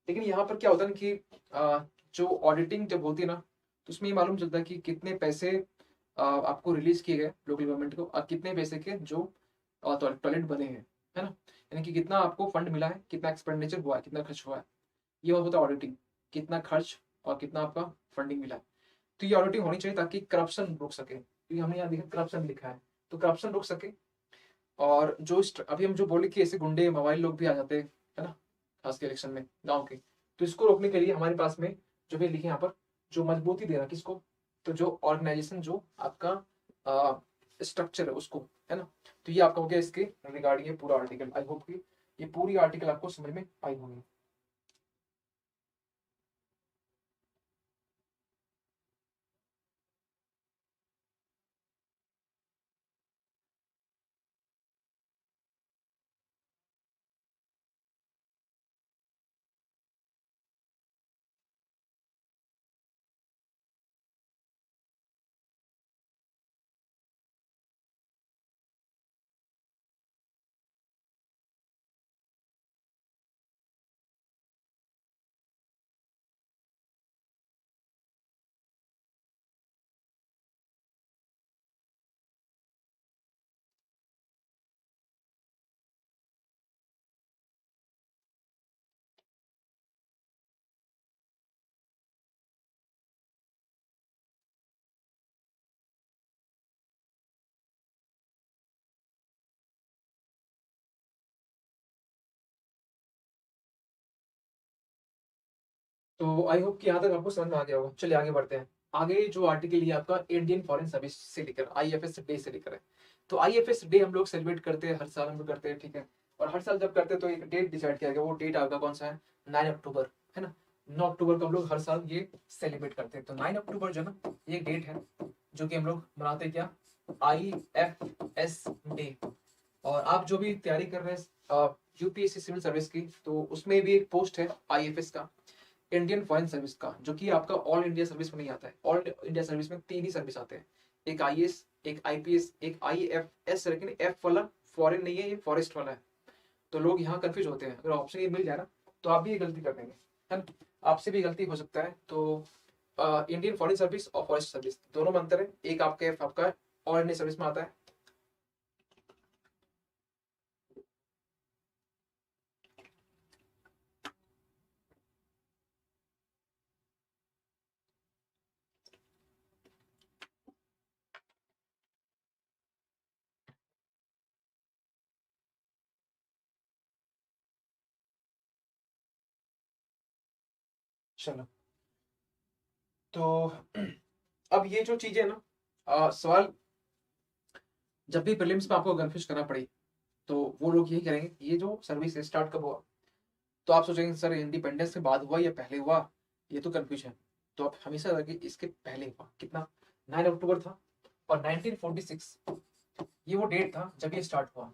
लेकिन यहाँ पर क्या होता है ना कि जो ऑडिटिंग जब होती है ना, तो उसमें ये मालूम चलता है कि कितने पैसे आपको रिलीज किए गए लोकल गवर्नमेंट को, और कितने पैसे के जो टॉयलेट बने हैं, है ना। यानी कि कितना आपको फंड मिला है, कितना एक्सपेंडिचर हुआ है, कितना खर्च हुआ है, ये होता है ऑडिटिंग, कितना खर्च और कितना आपका फंडिंग मिला है। तो ये ऑडिटिंग होनी चाहिए ताकि करप्शन रुक सके, क्योंकि हमने यहाँ देखा करप्शन लिखा है, तो करप्शन रुक सके। और जो अभी हम जो बोले कि ऐसे गुंडे मोबाइल लोग भी आ जाते हैं, है ना, खास के इलेक्शन में गाँव के, तो इसको रोकने के लिए हमारे पास में जो भी लिखे यहाँ पर, जो मजबूती देना किसको, तो जो ऑर्गेनाइजेशन, जो आपका स्ट्रक्चर है उसको, है ना। तो ये आपका हो गया इसके रिगार्डिंग ये पूरा आर्टिकल। आई होप कि ये पूरी आर्टिकल आपको समझ में आई होगी। तो आई होप कि यहाँ तक आपको समझ में आ गया होगा। चलिए आगे बढ़ते हैं। आगे जो आर्टिकल ये आपका इंडियन फॉरेन सर्विस से लेकर IFS डे से लेकर है। तो IFS डे हम लोग सेलिब्रेट करते हैं, हर साल हम लोग करते हैं, ठीक है। और हर साल जब करते हैं तो एक डेट डिसाइड किया गया, वो डेट आपका कौन सा है, 9 अक्टूबर, है ना। 9 अक्टूबर को हम लोग हर साल ये सेलिब्रेट करते हैं। तो 9 अक्टूबर जो है ना, ये डेट है जो कि हम लोग मनाते हैं क्या, IFS डे। और आप जो भी तैयारी कर रहे हैं UPSC सिविल सर्विस की, तो उसमें भी एक पोस्ट है IFS का, इंडियन फॉरेन सर्विस का, जो कि आपका ऑल इंडिया सर्विस में नहीं आता है। ऑल इंडिया सर्विस में 3 ही सर्विस आते हैं, एक IAS, एक IPS, एक IFS, लेकिन एफ वाला फॉरेन नहीं है, ये फॉरेस्ट वाला है। तो लोग यहाँ कंफ्यूज होते हैं। अगर ऑप्शन ये मिल जाए ना, तो आप भी ये गलती कर देंगे, है ना। आपसे भी गलती हो सकता है। तो इंडियन फॉरेन सर्विस और फॉरेस्ट सर्विस दोनों में अंतर है। एक आपका ऑल इंडिया सर्विस में आता है। चलो, तो अब ये जो चीजें है ना, सवाल जब भी प्रीलिम्स में आपको कंफ्यूज करना पड़े, तो वो लोग यही करेंगे ये जो सर्विस स्टार्ट कब हुआ, तो आप सोचेंगे सर इंडिपेंडेंस के बाद हुआ या पहले हुआ, ये तो कंफ्यूज है। तो आप हमेशा लगे इसके पहले हुआ, कितना 9 अक्टूबर था, और 1946 ये वो डेट था जब ये स्टार्ट हुआ।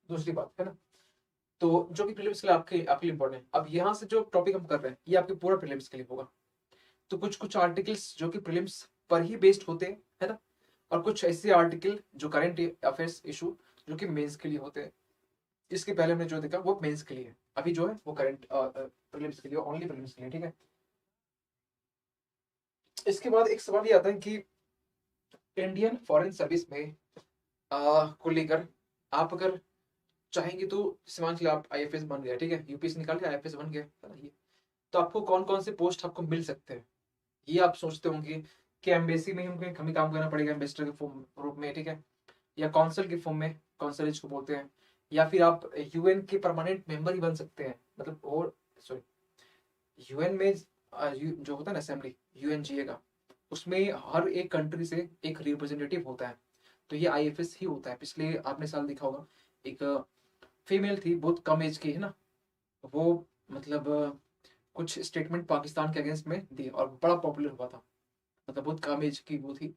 दूसरी बात है ना, तो जो कि प्रीलिम्स के लिए आपके आपके लिए इंपॉर्टेंट है। अब यहाँ से जो टॉपिक हम कर रहे हैं ये आपके पूरा प्रीलिम्स के लिए होगा। तो कुछ कुछ आर्टिकल्स जो कि प्रीलिम्स पर ही बेस्ड होते हैं, है ना, और कुछ ऐसे आर्टिकल जो करंट अफेयर्स इशू जो कि मेंस के लिए होते हैं। इसके पहले हमने जो देखा वो मेंस के लिए है, अभी जो है वो करंट प्रीलिम्स के लिए, ओनली प्रीलिम्स के लिए, ठीक है। इसके बाद एक सवाल ये आता है कि इंडियन फॉरेन सर्विस में को लेकर आप अगर चाहेंगे तो जैसे मान लीजिए आप आईएफएस बन गया, ठीक है, यूपीएससी निकाल के आईएफएस बन गया, है ना, ये तो आपको कौन कौन से पोस्ट आपको मिल सकते हैं, ये आप सोचते होंगे कि एम्बेसी में ही हमें काम करना पड़ेगा एम्बेसडर के फॉर्म रूप में, ठीक है, या कौंसल के फॉर्म में, कौंसल को बोलते हैं, या फिर आप यूएन के परमानेंट मेंबर ही बन सकते हैं, मतलब और सॉरी यूएन में जो होता है ना असेंबली यूएनजीए का, उसमें हर एक कंट्री से एक रिप्रेजेंटेटिव होता है। तो ये आईएफएस ही होता है। पिछले आपने साल देखा होगा एक फीमेल थी, बहुत कम एज की, है ना, वो मतलब कुछ स्टेटमेंट पाकिस्तान के अगेंस्ट में दी और बड़ा पॉपुलर हुआ था, मतलब बहुत कम एज की वो थी।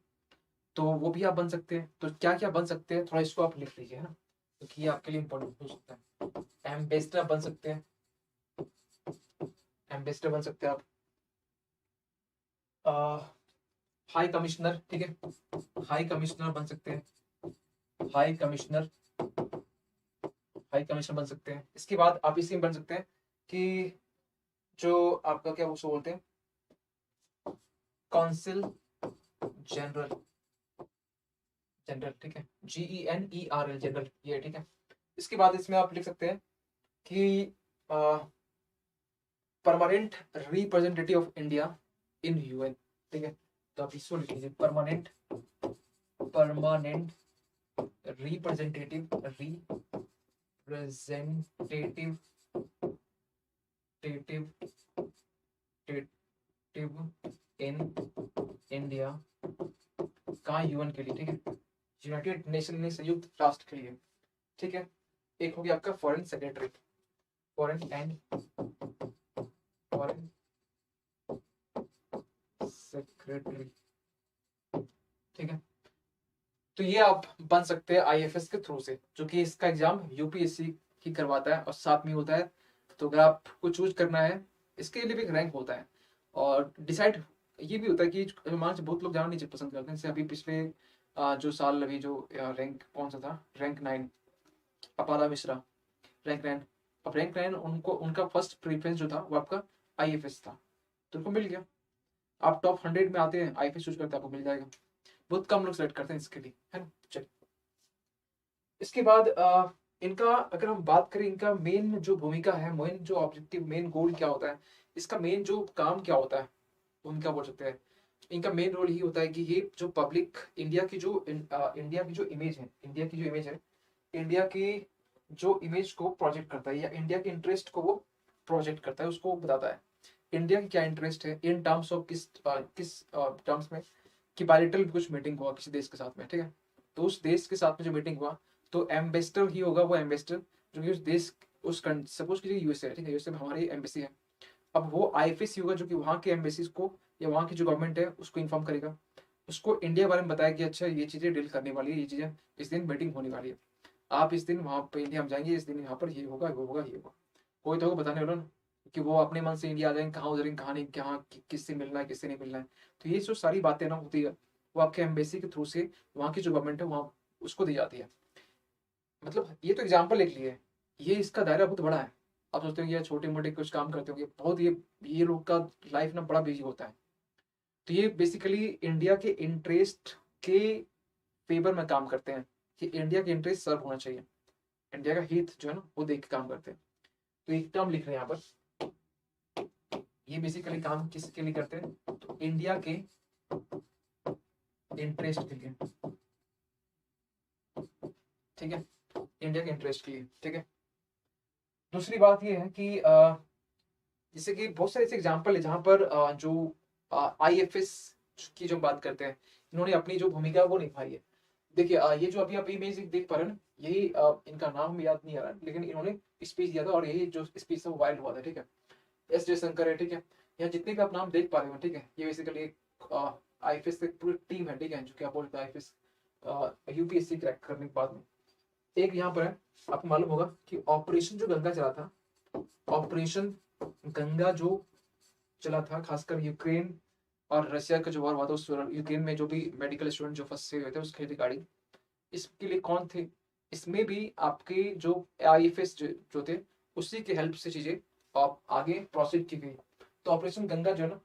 तो वो भी आप बन सकते हैं। तो क्या क्या बन सकते हैं थोड़ा इसको आप लिख लीजिए, है ना, क्योंकि ये आपके लिए इंपॉर्टेंट हो सकता है। एम्बेसडर बन सकते हैं, एम्बेसडर बन सकते हैं आप, हाई कमिश्नर, ठीक है, हाई कमिश्नर बन सकते हैं, हाई कमिश्नर, हाई कमिश्नर बन सकते हैं। इसके बाद आप इसी में बन सकते हैं कि जो आपका क्या वो बोलते हैं कौंसिल जनरल, जनरल, ठीक है, GENERL जनरल, ये ठीक है। इसके बाद इसमें आप लिख सकते हैं कि permanent representative of India in UN, ठीक है। तो आप इसको लिख लीजिए परमानेंट, परमानेंट रिप्रेजेंटेटिव, रिप्रेजेंटेटिव टेटिव टेटिव इन इंडिया, कहाँ, यूएन के लिए, ठीक है, यूनाइटेड नेशन में संयुक्त राष्ट्र के लिए, ठीक है। एक हो गया आपका foreign secretary, foreign and foreign secretary, ठीक है। तो ये आप बन सकते हैं आईएफएस के थ्रू से, जो कि इसका एग्जाम यूपीएससी ही करवाता है और साथ में होता है। तो अगर आपको चूज करना है इसके लिए भी एक रैंक होता है, और डिसाइड ये भी होता है कि मान बहुत लोग जाना नहीं पसंद करते हैं। जैसे अभी पिछले जो साल अभी जो रैंक कौन सा था, रैंक 9, अपारा मिश्रा, रैंक 9। अब रैंक 9 उनको उनका फर्स्ट प्रेफरेंस जो था वो आपका आईएफएस था, तो उनको मिल गया। आप टॉप 100 में आते हैं, आईएफएस चूज करते हैं, आपको मिल जाएगा। बहुत कम लोग सेलेक्ट करते हैं इसके लिए, है ना। चलिए इसके बाद इनका अगर हम बात करें, इनका मेन जो भूमिका है, मेन जो ऑब्जेक्टिव, मेन गोल क्या होता है, इसका मेन जो काम क्या होता है, उनका बोल सकते हैं इनका मेन रोल ही होता है कि ये जो पब्लिक इंडिया की जो इंडिया की जो इमेज है, इंडिया की जो इमेज है, इंडिया की जो इमेज को प्रोजेक्ट करता है, या इंडिया के इंटरेस्ट को वो प्रोजेक्ट करता है, उसको बताता है इंडिया की क्या इंटरेस्ट है इन टर्म्स ऑफ किस टर्म्स में, कि बायलेटरल कुछ मीटिंग हुआ किसी देश के साथ में, ठीक है। तो उस देश के साथ में जो मीटिंग हुआ, तो एम्बेसडर ही होगा वो एम्बेसडर जो कि उस देश, उस सपोज कीजिए यूएसए है, ठीक है, यूएसए में हमारी एम्बेसी है। अब वो आईएफएस होगा जो कि वहाँ के एम्बेसीज को या वहाँ की जो गवर्नमेंट है उसको इन्फॉर्म करेगा, उसको इंडिया के बारे में बताया कि अच्छा ये चीज़ें डील करने वाली है, ये चीज़ें इस दिन मीटिंग होने वाली है, आप इस दिन वहाँ पे इंडिया हम जाएंगे, इस दिन यहाँ पर ये होगा, वो होगा, ये होगा। कोई तो होगा बताने वाला ना, कि वो अपने मन से इंडिया आ जाएंगे, कहाँ उतरेंगे, कहाँ नहीं, कहाँ किससे मिलना है, किससे नहीं मिलना है। तो ये जो सारी बातें ना होती है वो आपके एम्बेसी के थ्रू से वहाँ की जो गवर्नमेंट है वहाँ उसको दी जाती है। मतलब ये तो एग्जाम्पल लिख लिए, ये इसका दायरा बहुत बड़ा है। आप सोचते हो ये छोटे मोटे कुछ काम करते होंगे, बहुत ये लोग का लाइफ ना बड़ा बिजी होता है। तो ये बेसिकली इंडिया के इंटरेस्ट के फेवर में काम करते हैं, कि इंडिया के इंटरेस्ट सर्व होना चाहिए, इंडिया का हित जो है ना वो देख के काम करते हैं। तो एक टर्म लिख रहे हैं यहाँ पर, ये बेसिकली काम किसके लिए करते हैं, तो इंडिया के इंटरेस्ट के लिए, ठीक है, इंडिया के इंटरेस्ट के लिए, ठीक है। दूसरी बात ये है कि जैसे कि बहुत सारे ऐसे एग्जाम्पल है जहाँ पर जो आईएफएस की जो बात करते हैं, इन्होंने अपनी जो भूमिका है वो निभाई है। देखिए ये जो अभी आप इमेज देख पा रहे हो ना, यही इनका नाम याद नहीं आ रहा लेकिन इन्होंने स्पीच दिया था और यही जो स्पीच था वो वायरल हुआ था, ठीक है। एस जयशंकर है, ठीक है। यहाँ जितने भी आप नाम देख पा रहे हो, ठीक है, ये बेसिकली एक आईएफएस की पूरी टीम है, ठीक है, जो कि आप बोल सकते हैं आईएफएस यूपीएससी क्रैक करने के बाद में एक यहाँ पर है। आपको मालूम होगा कि ऑपरेशन जो गंगा चला था, ऑपरेशन गंगा जो चला था, खासकर यूक्रेन और रशिया का जो वॉर हुआ था उस यूक्रेन में जो भी मेडिकल स्टूडेंट जो फंसे हुए थे उसके रिगार्डिंग, इसके लिए कौन थे, इसमें भी आपके जो आईएफएस जो थे उसी के हेल्प से चीजें आप आगे प्रोसीड की गई। तो ऑपरेशन गंगा जो है ना,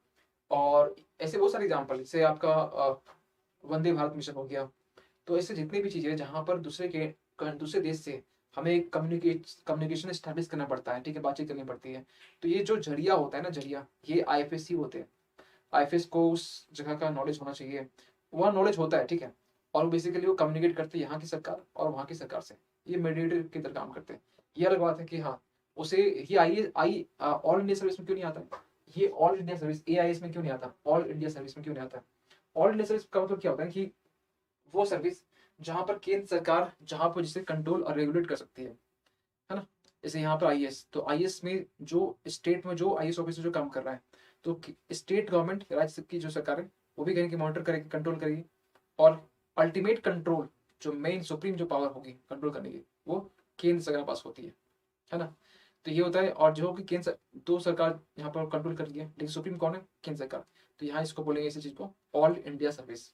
और ऐसे बहुत सारे एग्जाम्पल, जैसे आपका वंदे भारत मिशन हो गया। तो ऐसे जितनी भी चीजें जहां पर दूसरे देश से हमें एक कम्युनिकेशन स्टैब्लिश करना पड़ता है, ठीक है, बातचीत करनी पड़ती है। तो ये जो जरिया होता है ना, जरिया, ये आईएफएस ही होते हैं। आईएफएस को उस जगह का नॉलेज होना चाहिए, वह नॉलेज होता है, ठीक है। और वो बेसिकली वो कम्युनिकेट करते हैं यहाँ की सरकार और वहाँ की सरकार से, ये मीडिएटर की तरह काम करते हैं। ये अलग बात है कि हाँ उसे ये आई ऑल इंडिया सर्विस में क्यों नहीं आता है, ये ऑल इंडिया सर्विस एआईएस में क्यों नहीं आता, ऑल इंडिया सर्विस में क्यों नहीं आता है। ऑल इंडिया सर्विस का मतलब क्या होता है कि वो सर्विस जहां पर केंद्र सरकार जहां पर जिसे कंट्रोल और रेगुलेट कर सकती है ना। जैसे यहाँ पर आईएएस, तो आईएएस में जो स्टेट में जो आईएएस ऑफिसर जो काम कर रहा है, तो स्टेट गवर्नमेंट राज्य की जो सरकार है वो भी कहीं की मॉनिटर करेगी, कंट्रोल करेगी। और अल्टीमेट कंट्रोल जो मेन सुप्रीम जो पावर होगी कंट्रोल करने की, वो केंद्र सरकार के पास होती है ना। तो ये होता है, और जो कि केंद्र दो सरकार यहाँ पर कंट्रोल कर रही है, लेकिन सुप्रीम कौन है, केंद्र सरकार। तो यहाँ इसको बोलेंगे इसी चीज को ऑल इंडिया सर्विस,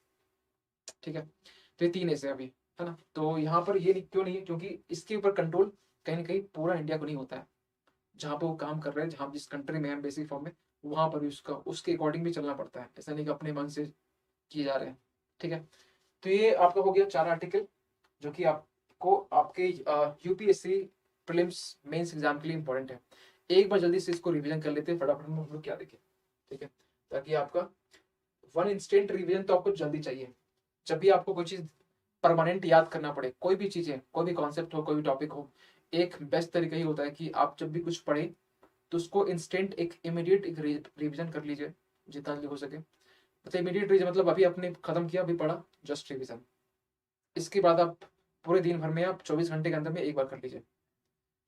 ठीक है। तो ये तीन ऐसे अभी, है ना। तो यहाँ पर ये क्यों नहीं है, क्योंकि इसके ऊपर कंट्रोल कहीं ना कहीं पूरा इंडिया को नहीं होता है। जहाँ पर वो काम कर रहे हैं, जहाँ जिस कंट्री में है बेसिक फॉर्म में, वहां पर भी उसका उसके अकॉर्डिंग भी चलना पड़ता है, ऐसा नहीं कि अपने मन से किए जा रहे हैं, ठीक है। तो ये आपका हो गया 4 आर्टिकल जो कि आपको आपके यूपीएससी प्रीलिम्स मेंस एग्जाम के लिए इंपॉर्टेंट है। एक बार जल्दी से इसको रिवीजन कर लेते हैं फटाफट में, हम लोग क्या देखें, ठीक है। ताकि आपका वन इंस्टेंट रिवीजन तो आपको जल्दी चाहिए। जब भी आपको कोई चीज परमानेंट याद करना पड़े, कोई भी चीजें, कोई भी कॉन्सेप्ट हो, कोई भी टॉपिक हो, एक बेस्ट तरीका ही होता है कि आप जब भी कुछ पढ़े तो उसको इंस्टेंट एक इमीडिएट एक रिविजन कर लीजिए जितना जल्दी हो सके। मतलब इमीडिएट रिविजन मतलब अभी आपने खत्म किया, अभी पढ़ा, जस्ट रिविजन। इसके बाद आप पूरे दिन भर में आप 24 घंटे के अंदर में एक बार कर लीजिए।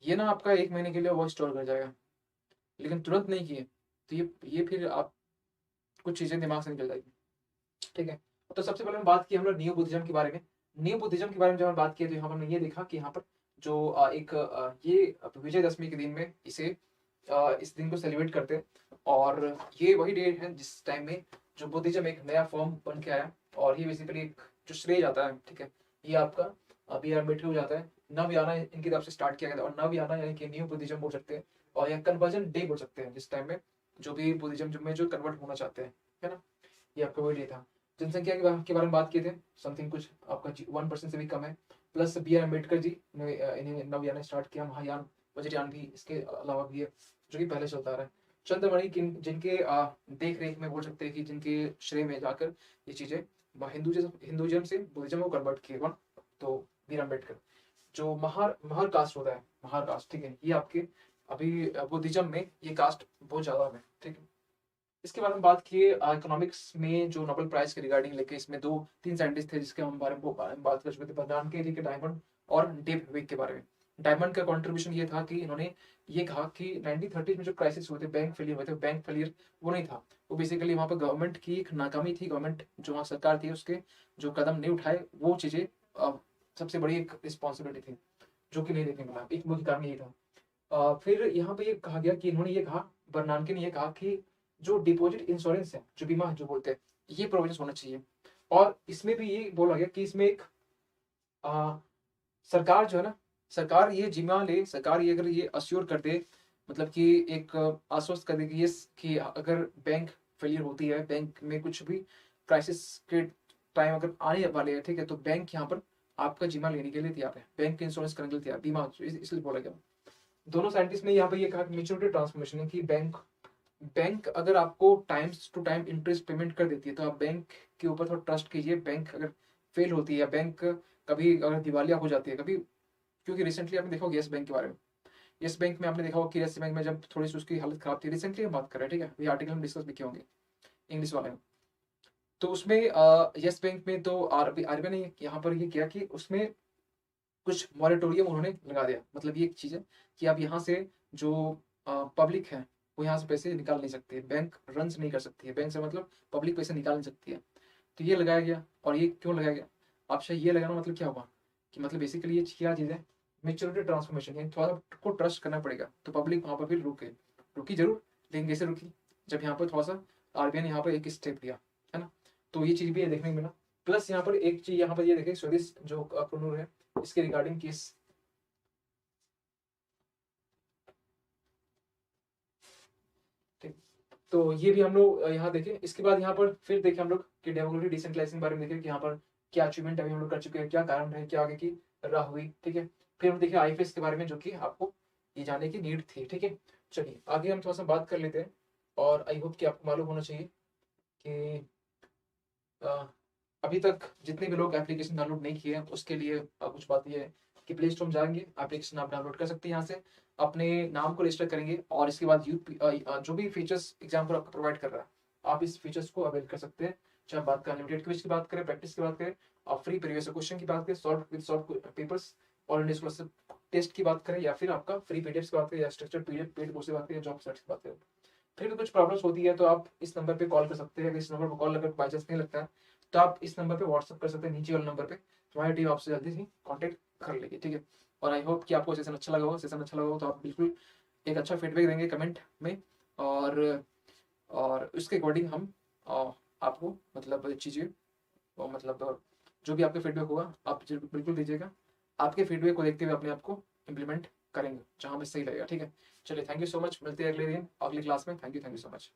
ये ना आपका 1 महीने के लिए वो स्टोर कर जाएगा। लेकिन तुरंत नहीं किए तो ये फिर आप कुछ चीजें दिमाग से निकल जाएगी, ठीक है। तो सबसे पहले हम बात की हम लोग नियो बुद्धिज्म के बारे में। नियो बुद्धिज्म के बारे में जब हम बात किए तो यहाँ पर हमने ये देखा कि यहाँ पर जो ये विजयदशमी के दिन में इस दिन को सेलिब्रेट करते हैं। और ये वही डे है जिस टाइम में जो बुद्धिज्म एक नया फॉर्म बन के आया। और ये बेसिकली एक जो श्रेय जाता है, ठीक है, ये आपका बी आर अम्बेडकर हो जाता है। नवयाना इनकी तरफ से स्टार्ट किया गया था, और नवयाना यानी कि न्यू बुद्धिज्म बोल सकते हैं, और या कन्वर्जन डे बोल सकते हैं, जिस टाइम में जो भी बुद्धिज्म में जो कन्वर्ट होना चाहते हैं, है ना। ये आपका वही डे था। जनसंख्या के बारे में बात किए थे, समथिंग कुछ आपका 1% से भी कम है। Plus B are Ambedkar ji ने इन्हें नवयान स्टार्ट किया। महायान वज्रयान भी इसके अलावा भी है जो कि पहले चलता आ रहा है। चंद्रमणि जिनके देख रेख में बोल सकते हैं कि जिनके श्रेय में जाकर ये चीजें हिंदुइज्म से बुद्धिज्म को कन्वर्ट किए कौन, तो बी आर अम्बेडकर। जो महार कास्ट होता है, महार कास्ट, ठीक है, ये आपके अभी बुद्धिज्म में ये कास्ट बहुत ज्यादा है, ठीक है। इसके बाद हम बात किए इकोनॉमिक्स में जो नोबेल प्राइज के रिगार्डिंग लेके, इसमें 2-3 साइंटिस्ट थे जिसके हम बारे में बात कर चुके थे, बर्नार्ड के डायमंड और डेव विक के बारे में। डायमंड का कंट्रीब्यूशन ये था कि इन्होंने ये कहा कि 1930 में जो क्राइसिस हुए थे, बैंक फेलियर हुए थे, बैंक फेलियर वो नहीं था, वो बेसिकली वहाँ पर गवर्नमेंट की एक नाकामी थी। गवर्नमेंट जो वहाँ सरकार थी उसके जो कदम नहीं उठाए, वो चीजें सबसे बड़ी एक रिस्पॉन्सिबिलिटी थी जो कि नहीं देखने मिला। एक मुख्य कारण यही था। फिर यहाँ पे ये कहा गया कि इन्होंने ये कहा, बर्नानके ने ये कहा कि जो डिपॉजिट इंश्योरेंस है, जो बीमा जो बोलते हैं, ये प्रोविजन होना चाहिए। और इसमें भी ये बोला गया कि इसमें एक आ, सरकार जो है ना, सरकार ये जिम्मा ले, सरकार ये अगर ये अश्योर कर दे, मतलब कि एक आश्वस्त कर दे कि ये कि अगर बैंक फेलियर होती है, बैंक में कुछ भी क्राइसिस के टाइम अगर आने वाले हैं, ठीक है, तो बैंक यहाँ पर आपका जिम्मा लेने के लिए तैयार है, बैंक इंश्योरेंस करने के लिए तैयार, बीमा इसलिए बोला गया। दोनों साइंटिस्ट ने यहाँ पे ये कहा कि मेच्योरिटी ट्रांसफॉर्मेशन है कि बैंक अगर आपको times to time interest payment कर देती है तो आप बैंक के ऊपर थोड़ा ट्रस्ट कीजिए। बैंक अगर फेल होती है, बैंक कभी अगर दिवालिया हो जाती है कभी, क्योंकि रिसेंटली आपने देखा होगा येस बैंक के बारे में। येस बैंक में आपने देखा होगा कि येस बैंक में जब थोड़ी सी उसकी हालत खराब थी, रिसेंटली हम बात कर रहे हैं, ठीक है, ये आर्टिकल हम डिस्कस भी किए होंगे इंग्लिश वाले में। तो उसमें यस बैंक में तो आरबीआई ने यहाँ पर ये किया कि उसमें कुछ मॉरेटोरियम उन्होंने लगा दिया। मतलब ये एक चीज़ है कि आप यहाँ से जो पब्लिक है वो यहाँ से पैसे निकाल नहीं सकती है, बैंक रन्स नहीं कर सकती है, बैंक से मतलब पब्लिक पैसे निकाल नहीं सकती है। तो ये लगाया गया। और ये क्यों लगाया गया? आप शायद ये लगाना मतलब क्या हुआ कि मतलब बेसिकली ये क्या चीज़ है, मेच्योरिटी ट्रांसफॉर्मेशन, यानी थोड़ा सा को ट्रस्ट करना पड़ेगा। तो पब्लिक वहाँ पर फिर रुकी जरूर, लेकिन कैसे रुकी? जब यहाँ पर थोड़ा सा आरबीआई ने यहाँ पर एक स्टेप लिया, है ना। तो ये चीज़ भी ये देखने को मिला। प्लस यहाँ पर एक चीज़ यहाँ पर ये देखें, स्वदेश जो कानून है इसके रिगार्डिंग केस, ठीक। तो ये भी हम लोग यहाँ देखें। इसके बाद यहाँ पर फिर देखें हम लोग कि डेमोक्रेटिक डिसेंट्रलाइजेशन के बारे में देखें कि यहाँ पर क्या अचीवमेंट अभी हम लोग कर चुके हैं, क्या कारण है, क्या आगे की राह हुई, ठीक है। फिर हम देखें आईएफएस के बारे में, जो कि आपको ये जानने की नीड थी, ठीक है। चलिए आगे हम थोड़ा सा बात कर लेते हैं। और आई होप कि आपको मालूम होना चाहिए कि अ, अभी तक जितने भी लोग एप्लीकेशन डाउनलोड नहीं किए हैं उसके लिए कुछ बात ये है कि प्ले स्टोर में जाएंगे, एप्लीकेशन आप डाउनलोड कर सकते हैं यहाँ से, अपने नाम को रजिस्टर करेंगे और इसके बाद जो भी फीचर्स एग्जाम्पल आपको प्रोवाइड कर रहा है आप इस फीचर्स को अवेल कर सकते हैं। चाहे बात करें अनलिमिटेड क्विज की बात करें, प्रैक्टिस की बात करें, और फ्री प्रीवियस क्वेश्चन की बात करें, solve papers, all India scholarship test की बात करें, या फिर आपका फ्री पीडीएफ की बात करें, या स्ट्रक्चर पीडीएफ पेड कोर्स की बात करें, जॉब सर्च की बात करें। फिर भी कुछ प्रॉब्लम्स होती है तो आप इस नंबर पे कॉल कर सकते हैं। अगर इस नंबर पर कॉल अगर बाई चांस नहीं लगता है तो आप इस नंबर पे व्हाट्सअप कर सकते हैं, नीचे वाले नंबर पे। हमारी टीम आपसे जल्दी से कॉन्टेक्ट कर लेगी, ठीक है। और आई होप कि आपको सेशन अच्छा लगा हो। सेशन अच्छा लगा हो तो आप बिल्कुल एक अच्छा फीडबैक देंगे कमेंट में। और उसके अकॉर्डिंग हम आपको मतलब चीज़ें, मतलब जो भी आपका फीडबैक होगा आप बिल्कुल दीजिएगा। आपके फीडबैक को देखते हुए अपने आप को इम्प्लीमेंट करेंगे जहाँ में सही लगेगा, ठीक है। चलिए थैंक यू सो मच, मिलते हैं अगले दिन अगली क्लास में। Thank you so much.